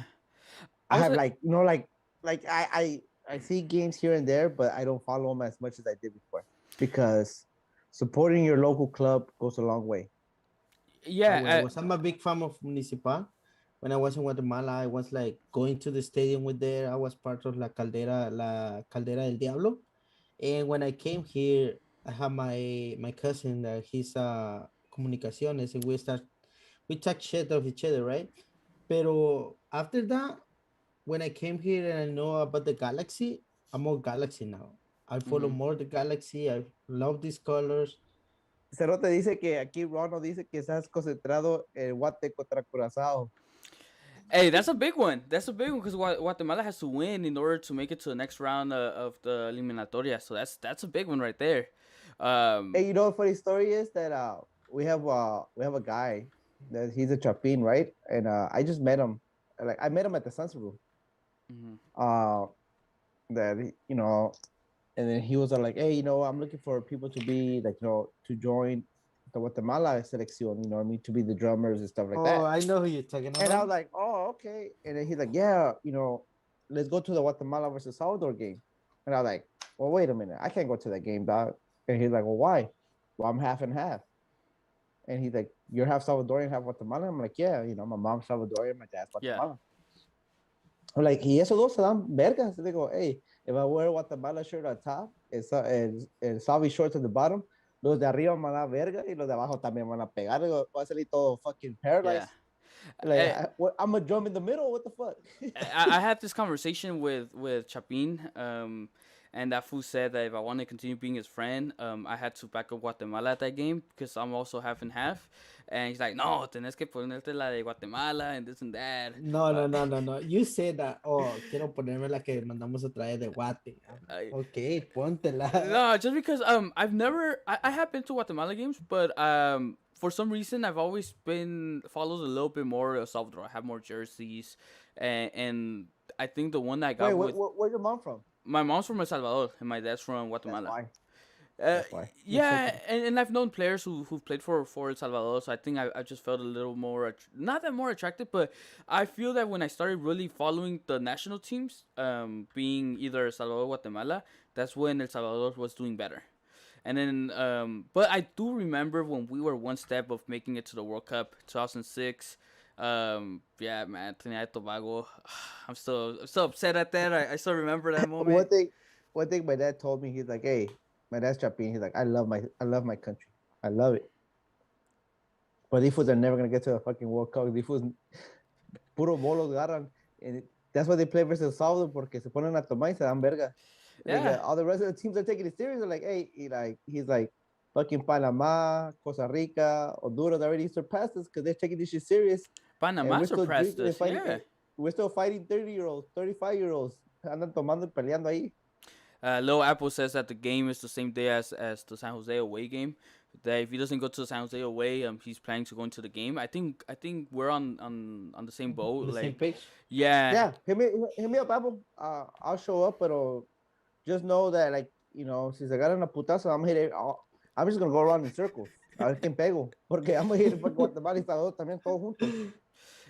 I have Also- like like I see games here and there, but I don't follow them as much as I did before because supporting your local club goes a long way. Yeah, I'm a big fan of Municipal. When I was in Guatemala, I was like going to the stadium with there. I was part of La Caldera del Diablo. And when I came here, I have my cousin that he's comunicaciones, and we talk shit of each other, right? Pero after that, when I came here and I know about the Galaxy, I'm more Galaxy now. I follow mhm. more the Galaxy. I love these colors. Cero te dice que aquí Ronald dice que estás concentrado en Guate contra Curazao. Hey, that's a big one. That's a big one because Guatemala has to win in order to make it to the next round of the eliminatoria. So that's a big one right there. Hey, you know what funny story is that we have a guy that he's a Chapin, right? And I just met him. Like I met him at the Sunset Room. Mhm. That you know, and then he was like, hey, I'm looking for people to be like, to join the Guatemala selection, I mean, to be the drummers and stuff like Oh, that. I know who you're talking And I was about. like, oh, okay. And then he's like, yeah, let's go to the Guatemala versus Salvador game. And I was like, well, wait a minute, I can't go to that game, dog. And he's like, well, why? Well, I'm half and half. And he's like, you're half Salvadorian, half Guatemala. I'm like, yeah, my mom's Salvadorian, my dad's Yeah. Guatemala. I'm like, y esos dos se dan vergas. They go, hey, if I wear Guatemala shirt on top and Salvi shorts at the bottom, los de arriba van a dar verga y los de abajo también van a pegar. Digo, va a salir todo fucking Yeah. paralyzed. Like, Eh, I'm a drum in the middle. What the fuck? I had this conversation with Chapin, and that fool said that if I wanted to continue being his friend, I had to back up Guatemala at that game because I'm also half and half. And he's like, no, tenés que ponerte la de Guatemala and this and that. No. You said that. Oh, quiero ponerme la que mandamos a traer de Guate. I- Okay, póntela. No, just because I've never I have been to Guatemala games, but for some reason I've always been follows a little bit more El Salvador. I have more jerseys, and I think the one I got Wait, with where's your mom from? my mom's from El Salvador and my dad's from That's Guatemala. why. Uh, That's why. yeah, and I've known players who've played for El Salvador, so I think I just felt a little more not that more attracted, but I feel that when I started really following the national teams, being either El Salvador or Guatemala, that's when El Salvador was doing better. And then, but I do remember when we were one step of making it to the World Cup, 2006. Yeah, man, Trinidad and Tobago. I'm still upset at that. I still remember that moment. One thing my dad told me, he's like, hey, my dad's Chapin. He's like, I love my country. I love it. But these fools are never gonna get to the fucking World Cup. These fools puro bolos agarran. And that's why they play versus El Salvador porque se ponen a tomar y se dan verga. Like, Yeah. all the rest of the teams are taking it serious. They're like, hey, he's like, fucking Panama, Costa Rica, Honduras already surpassed us because they're taking this shit serious. And Panama we're still surpassed drinking and us. fighting. Yeah. We're still fighting 30-year-olds, 35-year-olds. Andan tomando y peleando ahí. Lil Apple says that the game is the same day as the San Jose away game. That if he doesn't go to the San Jose away, he's planning to go into the game. I think we're on the same boat. The same Like, page. yeah, Yeah, hit me up, Apple. I'll show up, but just know that, like, since I got in a putazo, I'm just gonna go around in circles. A ver quién pego. Porque I'm gonna hit fucking Guatemala y Salvador también todos juntos.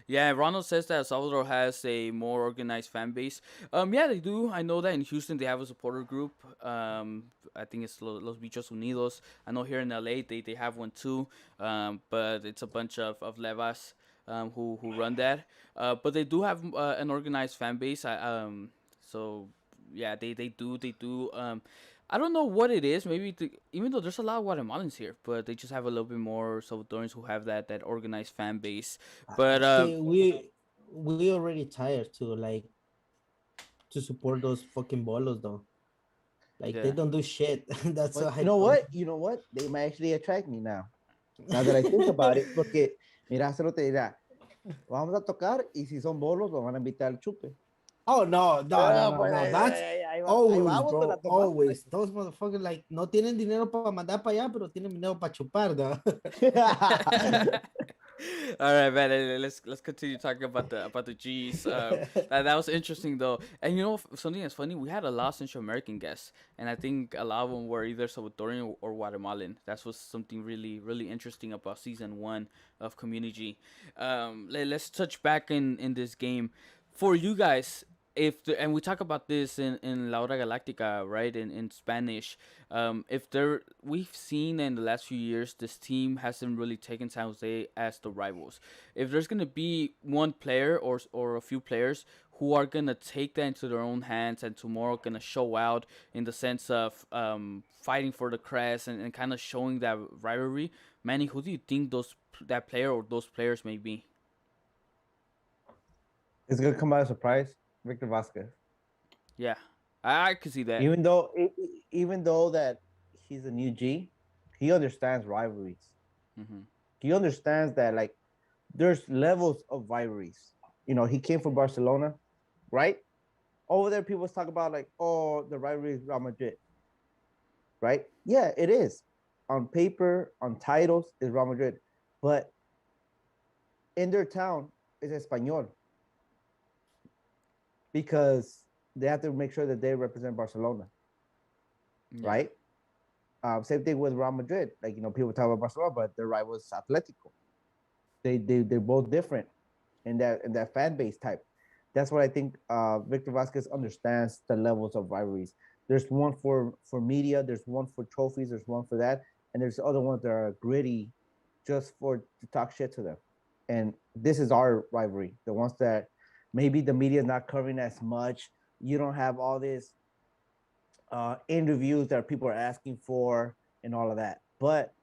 yeah. Ronald says that El Salvador has a more organized fan base. Yeah, they do. I know that in Houston they have a supporter group. I think it's Los Bichos Unidos. I know here in LA they have one too. But it's a bunch of levas who run that. But they do have an organized fan base. So yeah, they do. I don't know what it is. Maybe even though there's a lot of Guatemalans here, but they just have a little bit more Salvadorans who have that organized fan base. But Okay, we already tired to support those fucking bolos though. Like they yeah. don't do shit. That's But why. you know what? They might actually attract me now. Now that I think about it, porque mira, solo te dirá, vamos a tocar y si son bolos, lo van a invitar al chupe. Oh no. That's always, vamos con la bro. tomada. Always. Those motherfuckers like no tienen dinero para mandar para allá, pero tienen dinero para chupar, though. All right, man. Let's continue talking about the G's. That was interesting though. And something that's funny, we had a lot of Central American guests, and I think a lot of them were either Salvadorian or Guatemalan. That was something really really interesting about season 1 of Community. Let's touch back in this game. For you guys, and we talk about this in La Hora Galáctica, right? In Spanish, if there we've seen in the last few years this team hasn't really taken San Jose as the rivals. If there's gonna be one player or a few players who are gonna take that into their own hands and tomorrow gonna show out in the sense of fighting for the crest and kind of showing that rivalry, Manny, who do you think that player or those players may be? It's gonna come out as a surprise, Victor Vasquez. Yeah, I could see that. Even though that he's a new G, he understands rivalries. Hmm. He understands that like there's levels of rivalries. He came from Barcelona, right? Over there, people talk about like, oh, the rivalry is Real Madrid, right? Yeah, it is. On paper, on titles, is Real Madrid, but in their town, it's Espanol because they have to make sure that they represent Barcelona, Yeah. right? Same thing with Real Madrid. Like people talk about Barcelona, but their rival is Atletico. They're both different in that fan base type. That's what I think. Victor Vasquez understands the levels of rivalries. There's one for media. There's one for trophies. There's one for that, and there's other ones that are gritty, just for to talk shit to them. And this is our rivalry. The ones that maybe the media is not covering as much. You don't have all this interviews that people are asking for and all of that. But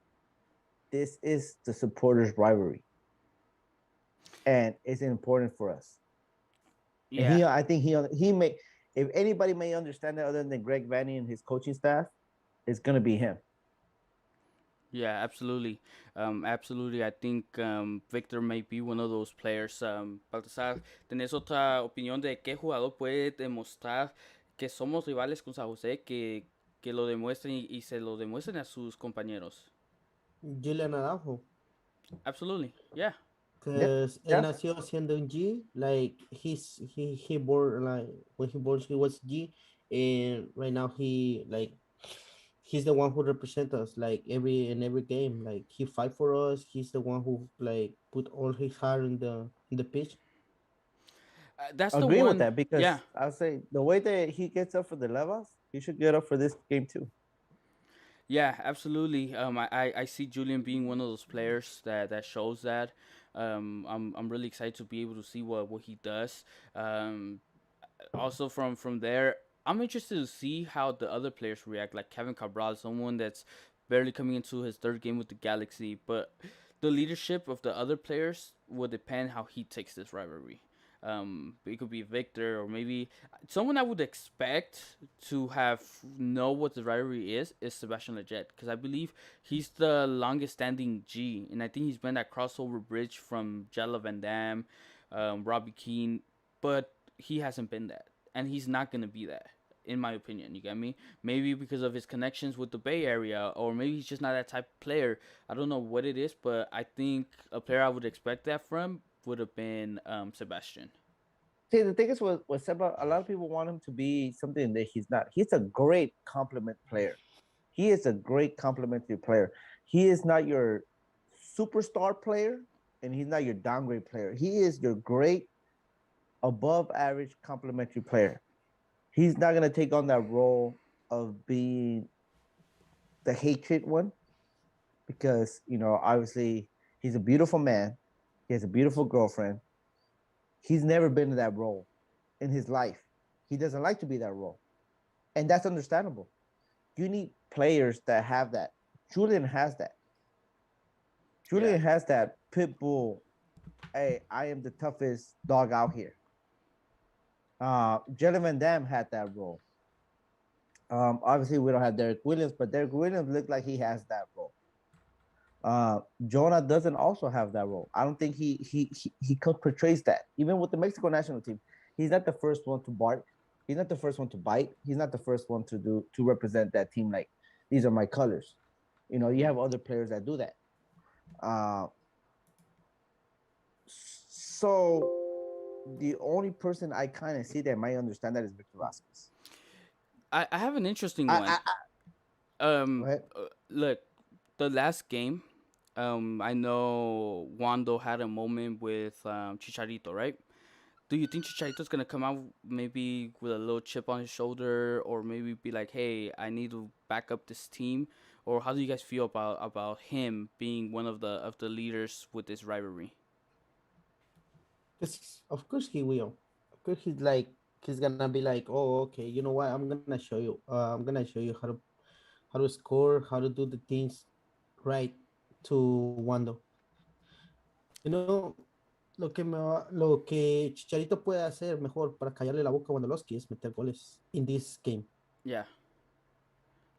this is the supporters' rivalry, and it's important for us. And Yeah. I think he may, if anybody may understand that other than Greg Vanny and his coaching staff, it's gonna be him. Yeah, absolutely. Absolutely. I think Victor may be one of those players. Baltasar, ¿tenés otra opinión de qué jugador puede demostrar que somos rivales con San José, que lo demuestren y se lo demuestren a sus compañeros? Julian Araujo. Absolutely. Yeah. Yeah, Because él yeah. nació siendo un G, like he born like when he born he was G, and right now he's the one who represents us like every game. Like he fight for us. He's the one who like put all his heart in the pitch. That's the Agree with one. that because Yeah. I'll say the way that he gets up for the levels, he should get up for this game too. Yeah, absolutely. I see Julian being one of those players that shows that. I'm really excited to be able to see what he does. Um, Also from there, I'm interested to see how the other players react. Like Kevin Cabral, someone that's barely coming into his third game with the Galaxy, but the leadership of the other players will depend how he takes this rivalry. It could be Victor or maybe someone I would expect to have know what the rivalry is Sebastian Leggett because I believe he's the longest standing G, and I think he's been that crossover bridge from Jella Van Dam, Robbie Keane, but he hasn't been that, and he's not gonna be that, in my opinion. You get me? Maybe because of his connections with the Bay Area, or maybe he's just not that type of player. I don't know what it is, but I think a player I would expect that from would have been Sebastian. See, the thing is with Seba, a lot of people want him to be something that he's not. He's a great complement player. He is a great complementary player. He is not your superstar player, and he's not your downgrade player. He is your great above average complementary player. He's not gonna take on that role of being the hatred one because obviously he's a beautiful man. He has a beautiful girlfriend. He's never been in that role in his life. He doesn't like to be that role, and that's understandable. You need players that have that. Julian has that. Julian has that pit bull. Hey, I am the toughest dog out here. Jelly Van Dam had that role. Obviously, we don't have Derek Williams, but Derek Williams looked like he has that role. Jonah doesn't also have that role. I don't think he portrays that. Even with the Mexico national team, he's not the first one to bark. He's not the first one to bite. He's not the first one to represent that team. Like these are my colors. You have other players that do that. So the only person I kind of see that might understand that is Victor Vasquez. I have an interesting one. Go ahead. Look, the last game, I know Wando had a moment with Chicharito, right? Do you think Chicharito's gonna come out maybe with a little chip on his shoulder, or maybe be like, "Hey, I need to back up this team," or how do you guys feel about him being one of the leaders with this rivalry? Because of course he will. Of course he's gonna be like, oh, okay, you know what? I'm gonna show you. I'm gonna show you how to score, how to do the things right to Wando. You know, lo que Chicharito puede hacer mejor para callarle la boca a Wandolowski es meter goles in this game. Yeah,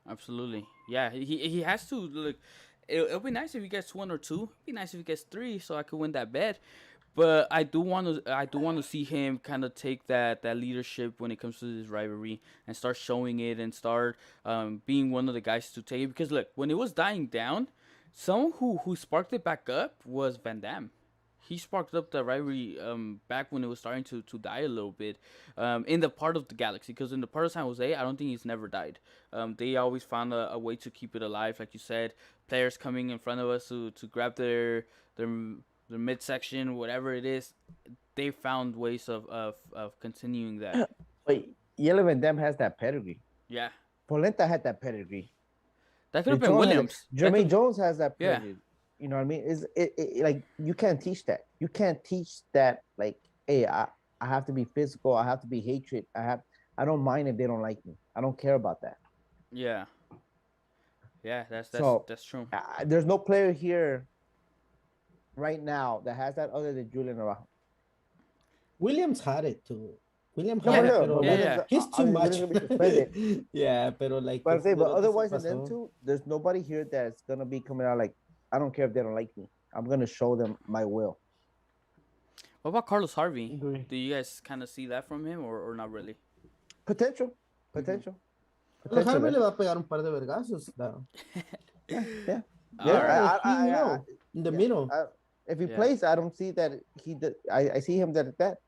absolutely. Yeah, he has to look. It'll be nice if he gets one or two. It'd be nice if he gets three, so I could win that bet. But I do want to see him kind of take that leadership when it comes to this rivalry and start showing it and start being one of the guys to take it. Because look, when it was dying down, someone who sparked it back up was Van Damme. He sparked up the rivalry back when it was starting to die a little bit in the part of the galaxy. Because in the part of San Jose, I don't think he's never died. They always found a way to keep it alive, like you said. Players coming in front of us to grab their the midsection, whatever it is, they found ways of continuing that. But Yellow Van Dam has that pedigree. Yeah, Polenta had that pedigree. that could have been Williams. Jermaine Jones has that Yeah. pedigree. You know what I mean? Is it like you can't teach that. You can't teach that. Like, hey, I have to be physical. I have to be hatred. I don't mind if they don't like me. I don't care about that. Yeah, yeah, that's So, that's true. There's no player here right now that has that other than Julian Araujo. Williams had it too. Williams No, had Yeah, it, no, pero yeah, like, yeah. he's too much. Gonna be suspended. Yeah, pero like. But I'm saying, but lo que se otherwise, in them pasó. two, there's nobody here that's gonna be coming out like, I don't care if they don't like me. I'm gonna show them my will. What about Carlos Harvey? Agree. Do you guys kind of see that from him, or not really? Potential. Pero Harvey le va a pegar un par de vergazos. Yeah. Yeah, Yeah, he will. In the middle. If he Yeah. plays, I don't see that I see him that.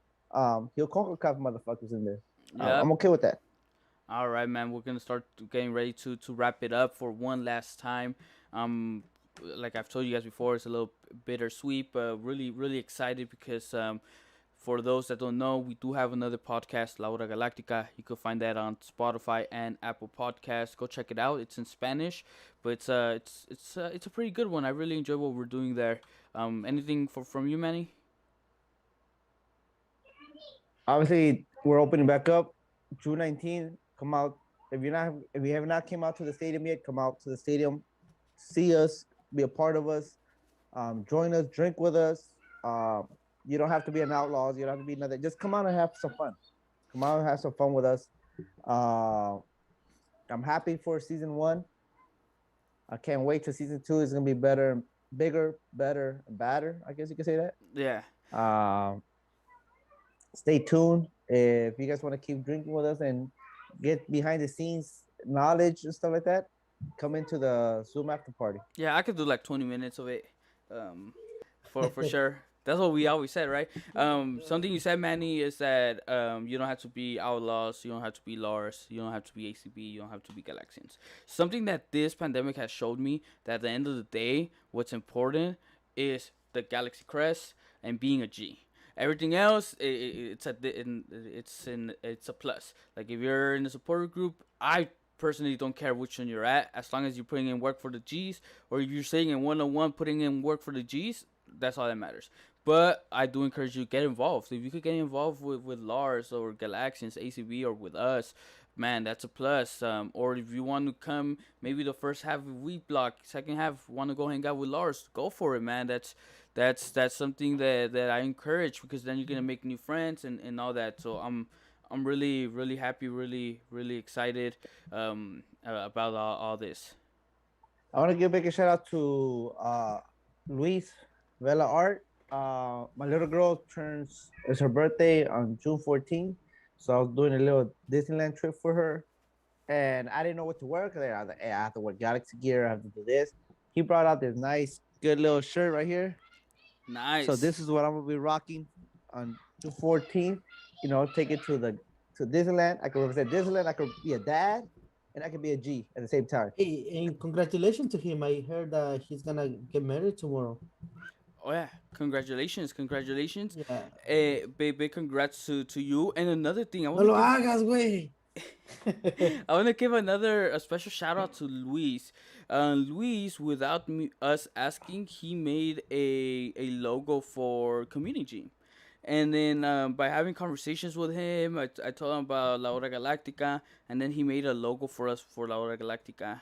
He'll conquer couple motherfuckers in there. Yeah. I'm okay with that. All right, man. We're gonna start getting ready to wrap it up for one last time. Like I've told you guys before, it's a little bittersweet, but really excited because for those that don't know, we do have another podcast, La Hora Galáctica. You can find that on Spotify and Apple Podcasts. Go check it out. It's in Spanish, but it's a pretty good one. I really enjoy what we're doing there. Anything from you, Manny? Obviously, we're opening back up June 19th. Come out if you have not came out to the stadium yet. Come out to the stadium, see us, be a part of us, join us, drink with us. You don't have to be an outlaws. You don't have to be nothing. Just come out and have some fun. Come out and have some fun with us. I'm happy for season 1. I can't wait till season 2 is gonna be better, bigger, better, and badder. I guess you could say that. Yeah. Stay tuned. If you guys want to keep drinking with us and get behind the scenes knowledge and stuff like that, come into the Zoom after party. Yeah, I could do like 20 minutes of it. For sure. That's what we always said, right? Something you said, Manny, is that you don't have to be Outlaws, you don't have to be Lars, you don't have to be ACB, you don't have to be Galaxians. Something that this pandemic has showed me, that at the end of the day, what's important is the Galaxy crest and being a G. Everything else, it's a plus. Like if you're in a supporter group, I personally don't care which one you're at, as long as you're putting in work for the G's, or if you're saying in 1-on-1 putting in work for the G's, that's all that matters. But I do encourage you to get involved. If you could get involved with Lars or Galaxians, ACB, or with us, man, that's a plus. Or if you want to come, maybe the first half of week block, second half, want to go hang out with Lars, go for it, man. That's something that I encourage, because then you're gonna make new friends and all that. So I'm really happy, really excited about all this. I want to give a big shout out to Luis Vela Art. My little girl it's her birthday on June 14th, so I was doing a little Disneyland trip for her, and I didn't know what to wear because I was like, hey, I have to wear Galaxy gear, I have to do this. He brought out this nice, good little shirt right here. Nice. So this is what I'm gonna be rocking on June 14th. You know, take it to Disneyland. I could represent Disneyland. I could be a dad, and I could be a G at the same time. Hey, and congratulations to him. I heard that he's gonna get married tomorrow. Oh yeah, congratulations, congratulations. Yeah. Big congrats to you. And another thing, I No want to lo give hagas, güey. I want to give another a special shout out to Luis. Luis, without us asking, he made a logo for Community. And then by having conversations with him, I told him about La Hora Galactica, and then he made a logo for us for La Hora Galactica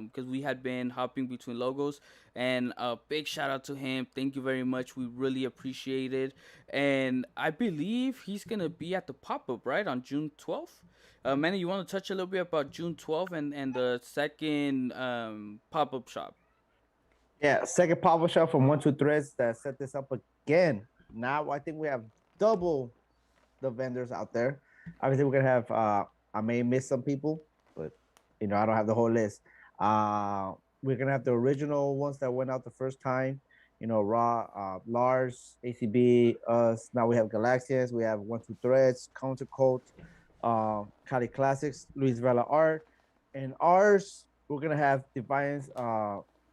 because we had been hopping between logos. And a big shout out to him. Thank you very much. We really appreciate it. And I believe he's gonna be at the pop up right on June 12th. Manny, you want to touch a little bit about June 12th and the second pop up shop? Yeah, second pop-up shop from 123 that set this up again. Now I think we have double the vendors out there. Obviously, we're gonna have. I may miss some people, but I don't have the whole list. We're gonna have the original ones that went out the first time. Raw, Lars, ACB, us. Now we have Galaxians. We have 123, Counter Cult, Cali Classics, Luis Vela Art, and ours. We're gonna have Defiance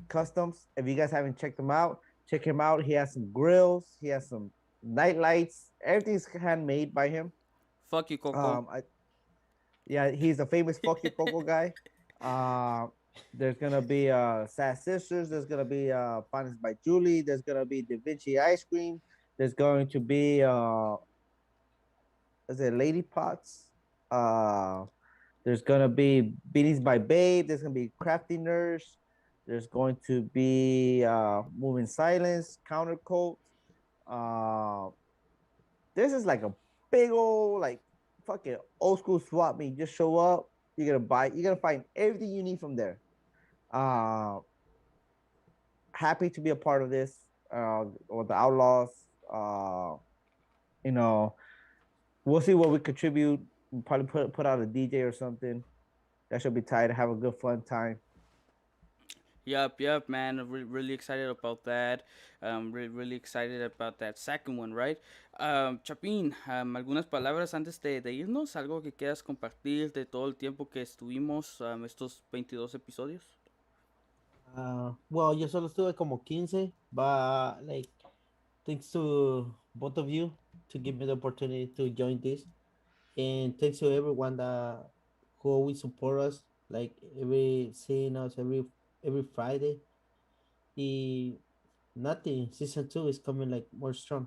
Customs. If you guys haven't checked them out, check him out. He has some grills. He has some night lights. Everything's handmade by him. Fuck you, Coco. I Yeah, he's a famous fuck you Coco guy. Uh, there's gonna be Sad Sisters. There's gonna be Finance by Julie. There's gonna be Da Vinci Ice Cream. There's going to be is it Lady Pots? Uh, there's gonna be Beanies by Babe. There's gonna be Crafty Nurse. There's going to be Moving Silence, Counter Coat. Uh, this is like a big old like fucking old school swap meet. Just show up. You're gonna find everything you need from there. Uh, Happy to be a part of this. Or the Outlaws. You know, we'll see what we contribute. We'll probably put out a DJ or something. That should be tight. Have a good fun time. Yep, man. Really excited about that. Really excited about that second one, right? Chapín, algunas palabras antes de irnos, algo que quieras compartir de todo el tiempo que estuvimos estos 22 episodios. Well, yo solo estuve como 15, but like, thanks to both of you to give me the opportunity to join this. And thanks to everyone that who always support us, like every seeing us every Friday. Y nothing. Season 2 is coming like more strong.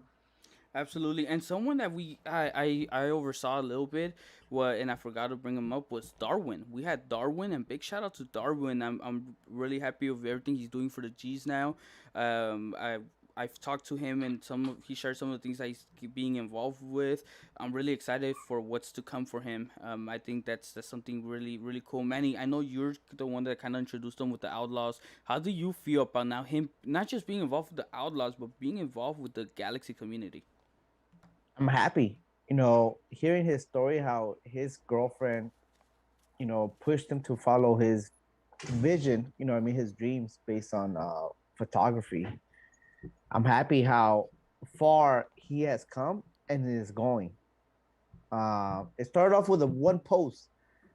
Absolutely, and someone that I oversaw a little bit, what and I forgot to bring him up was Darwin. We had Darwin, and big shout out to Darwin. I'm really happy with everything he's doing for the G's now. I've talked to him and he shared some of the things that he's being involved with. I'm really excited for what's to come for him. I think that's something really cool. Manny, I know you're the one that kind of introduced him with the Outlaws. How do you feel about now him not just being involved with the Outlaws, but being involved with the Galaxy community? I'm happy. Hearing his story, how his girlfriend, pushed him to follow his vision. His dreams based on photography. I'm happy how far he has come and is going. It started off with a one post.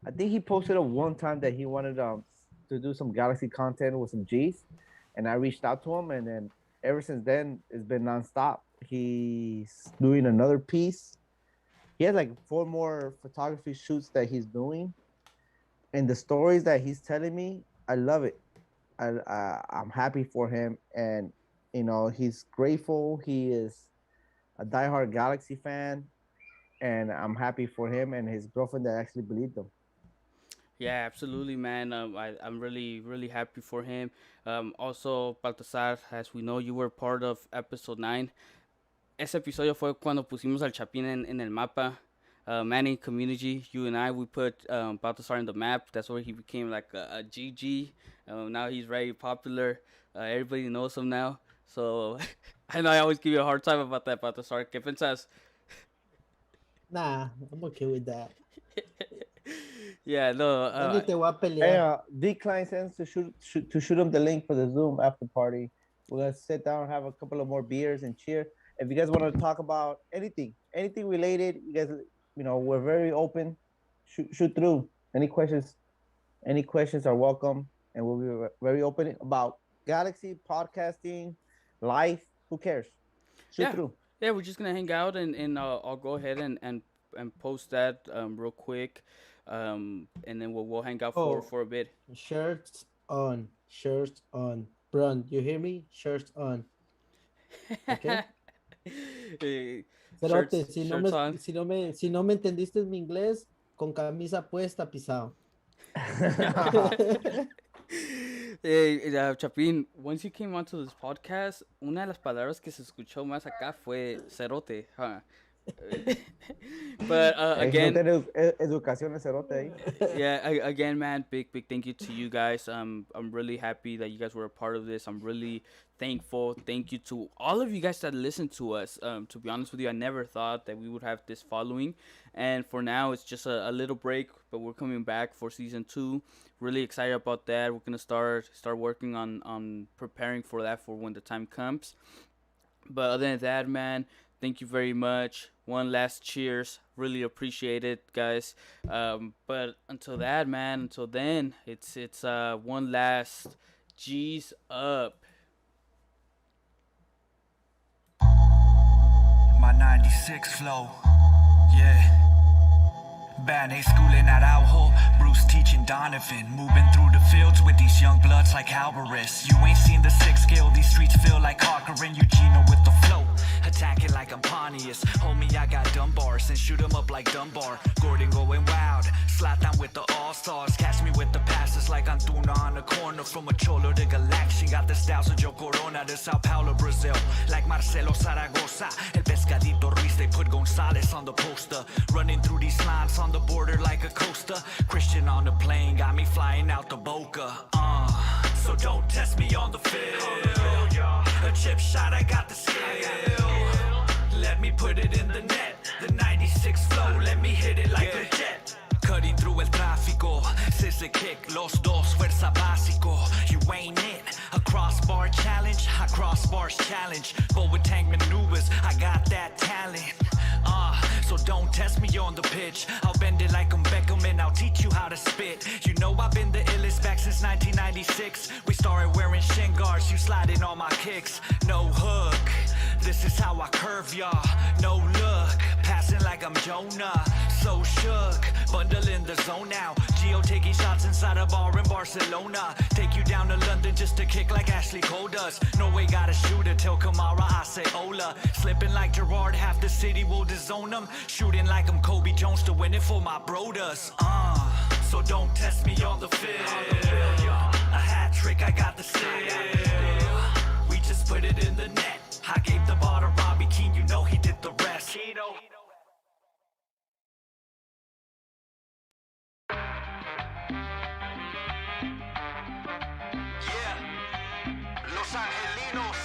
I think he posted a one time that he wanted to do some Galaxy content with some G's, and I reached out to him, and then ever since then it's been nonstop. He's doing another piece. He has like 4 more photography shoots that he's doing, and the stories that he's telling me, I love it. I'm happy for him, and he's grateful. He is a diehard Galaxy fan, and I'm happy for him and his girlfriend that actually believed him. Yeah, absolutely, man. I'm really happy for him. Also, Baltasar, as we know, you were part of episode 9. Ese episodio fue cuando pusimos al Chapín en el mapa. Manny, community, you and I, we put Baltasar in the map. That's where he became like a GG. Now he's very popular. Everybody knows him now. So I know I always give you a hard time about that, Baltasar. ¿Qué pensás? Nah, I'm okay with that. Yeah, no. Ya ni te voy a Hey, pelear. Decline sends to shoot him the link for the Zoom after party. We're gonna sit down, have a couple of more beers, and cheer. If you guys want to talk about anything related, you guys, we're very open. Shoot through. Any questions? Any questions are welcome, and we'll be very open about Galaxy podcasting, life, Who cares? Shoot Yeah. through. Yeah, we're just gonna hang out and I'll go ahead and post that real quick, and then we'll hang out Oh. for a bit. Shirts on. Shirts on. Bron, you hear me? Shirts on. Okay. Eh, Cerote, shirts, shirts on. si no me entendiste mi inglés, con camisa puesta, pisado. Chapín, once you came onto this podcast, una de las palabras que se escuchó más acá fue cerote, huh? But again, No tiene educación ese cerote ahí. yeah, again, man, big thank you to you guys. I'm really happy that you guys were a part of this. I'm really thankful. Thank you to all of you guys that listened to us. To be honest with you, I never thought that we would have this following, and for now it's just a little break, but we're coming back for season 2. Really excited about that. We're gonna start working on preparing for that for when the time comes. But other than that, man, thank you very much. One last cheers. Really appreciate it, guys. But until that, man, until then, it's one last G's up. My 96 flow, yeah. Bad A schooling at Owl, Bruce teaching Donovan. Moving through the fields with these young bloods like Alvarez. You ain't seen the 6 skill, these streets feel like Cochran. Eugenia with the flow, attacking like I'm Pontius. Homie, I got Dunbars and shoot 'em up like Dunbar. Gordon going wild, slot down with the all-stars. Catch me with the passes like Antuna on the corner. From a Cholo to Galaxian, got the styles of Joe Corona to Sao Paulo, Brazil. Like Marcelo Zaragoza, El Pescadito Ruiz, they put Gonzalez on the poster. Running through these lines on the border like a coaster. Christian on the plane, got me flying out the Boca. So don't test me on the field. A chip shot, I got the skill. Let me put it in the net. The 96 flow, let me hit it like a jet. Cutting through el tráfico, scissor kick, los dos, fuerza básico. You ain't it. A crossbar challenge, I crossbars challenge. Forward tank maneuvers, I got that talent. So don't test me on the pitch. I'll bend it like I'm Beckham and I'll teach you how to spit. You know I've been the illest back since 1996. We started wearing shin guards, you sliding on my kicks. No hook, this is how I curve y'all. No look, passing like I'm Jonah. So shook, bundle in the zone now. Gio taking shots inside a bar in Barcelona. Take you down to London just to kick like Ashley Cole does. No way gotta shoot it till Kamara, I say Ola. Slipping like Gerard, half the city will disown him. Shooting like I'm Kobe Jones to win it for my bro does. So don't test me on the field. A hat trick, I got the steal. We just put it in the net. I gave the ball to Robbie Keane, you know he did the rest. Los Angelinos.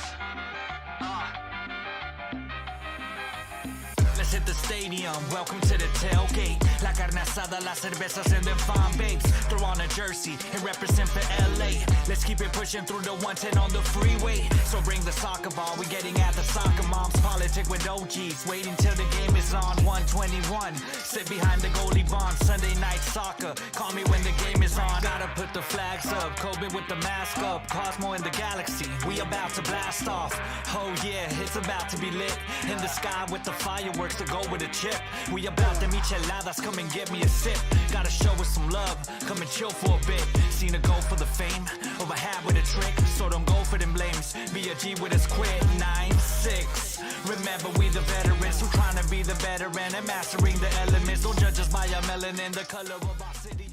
Let's hit the stadium, welcome to the tailgate. La carne asada, las cervezas and them fine babes. Throw on a jersey and represent for LA. Let's keep it pushing through the 110 on the freeway. So bring the soccer ball, we getting at the soccer moms. Politic with OGs, waiting till the game is on. 121, sit behind the goalie bond. Sunday night soccer, call me when the game is on. Gotta put the flags up, Kobe with the mask up. Cosmo in the galaxy, we about to blast off. Oh yeah, it's about to be lit. In the sky with the fireworks to go with a chip. We about to micheladas, come and get me a sip. Gotta show us some love, come and chill for a bit. Seen her go for the fame, or a hat with a trick. So don't go for them blames, be a G with us quit. 9-6, remember we the veterans who trying to be the veteran and mastering the elements. Don't judge us by our melanin, the color of our city.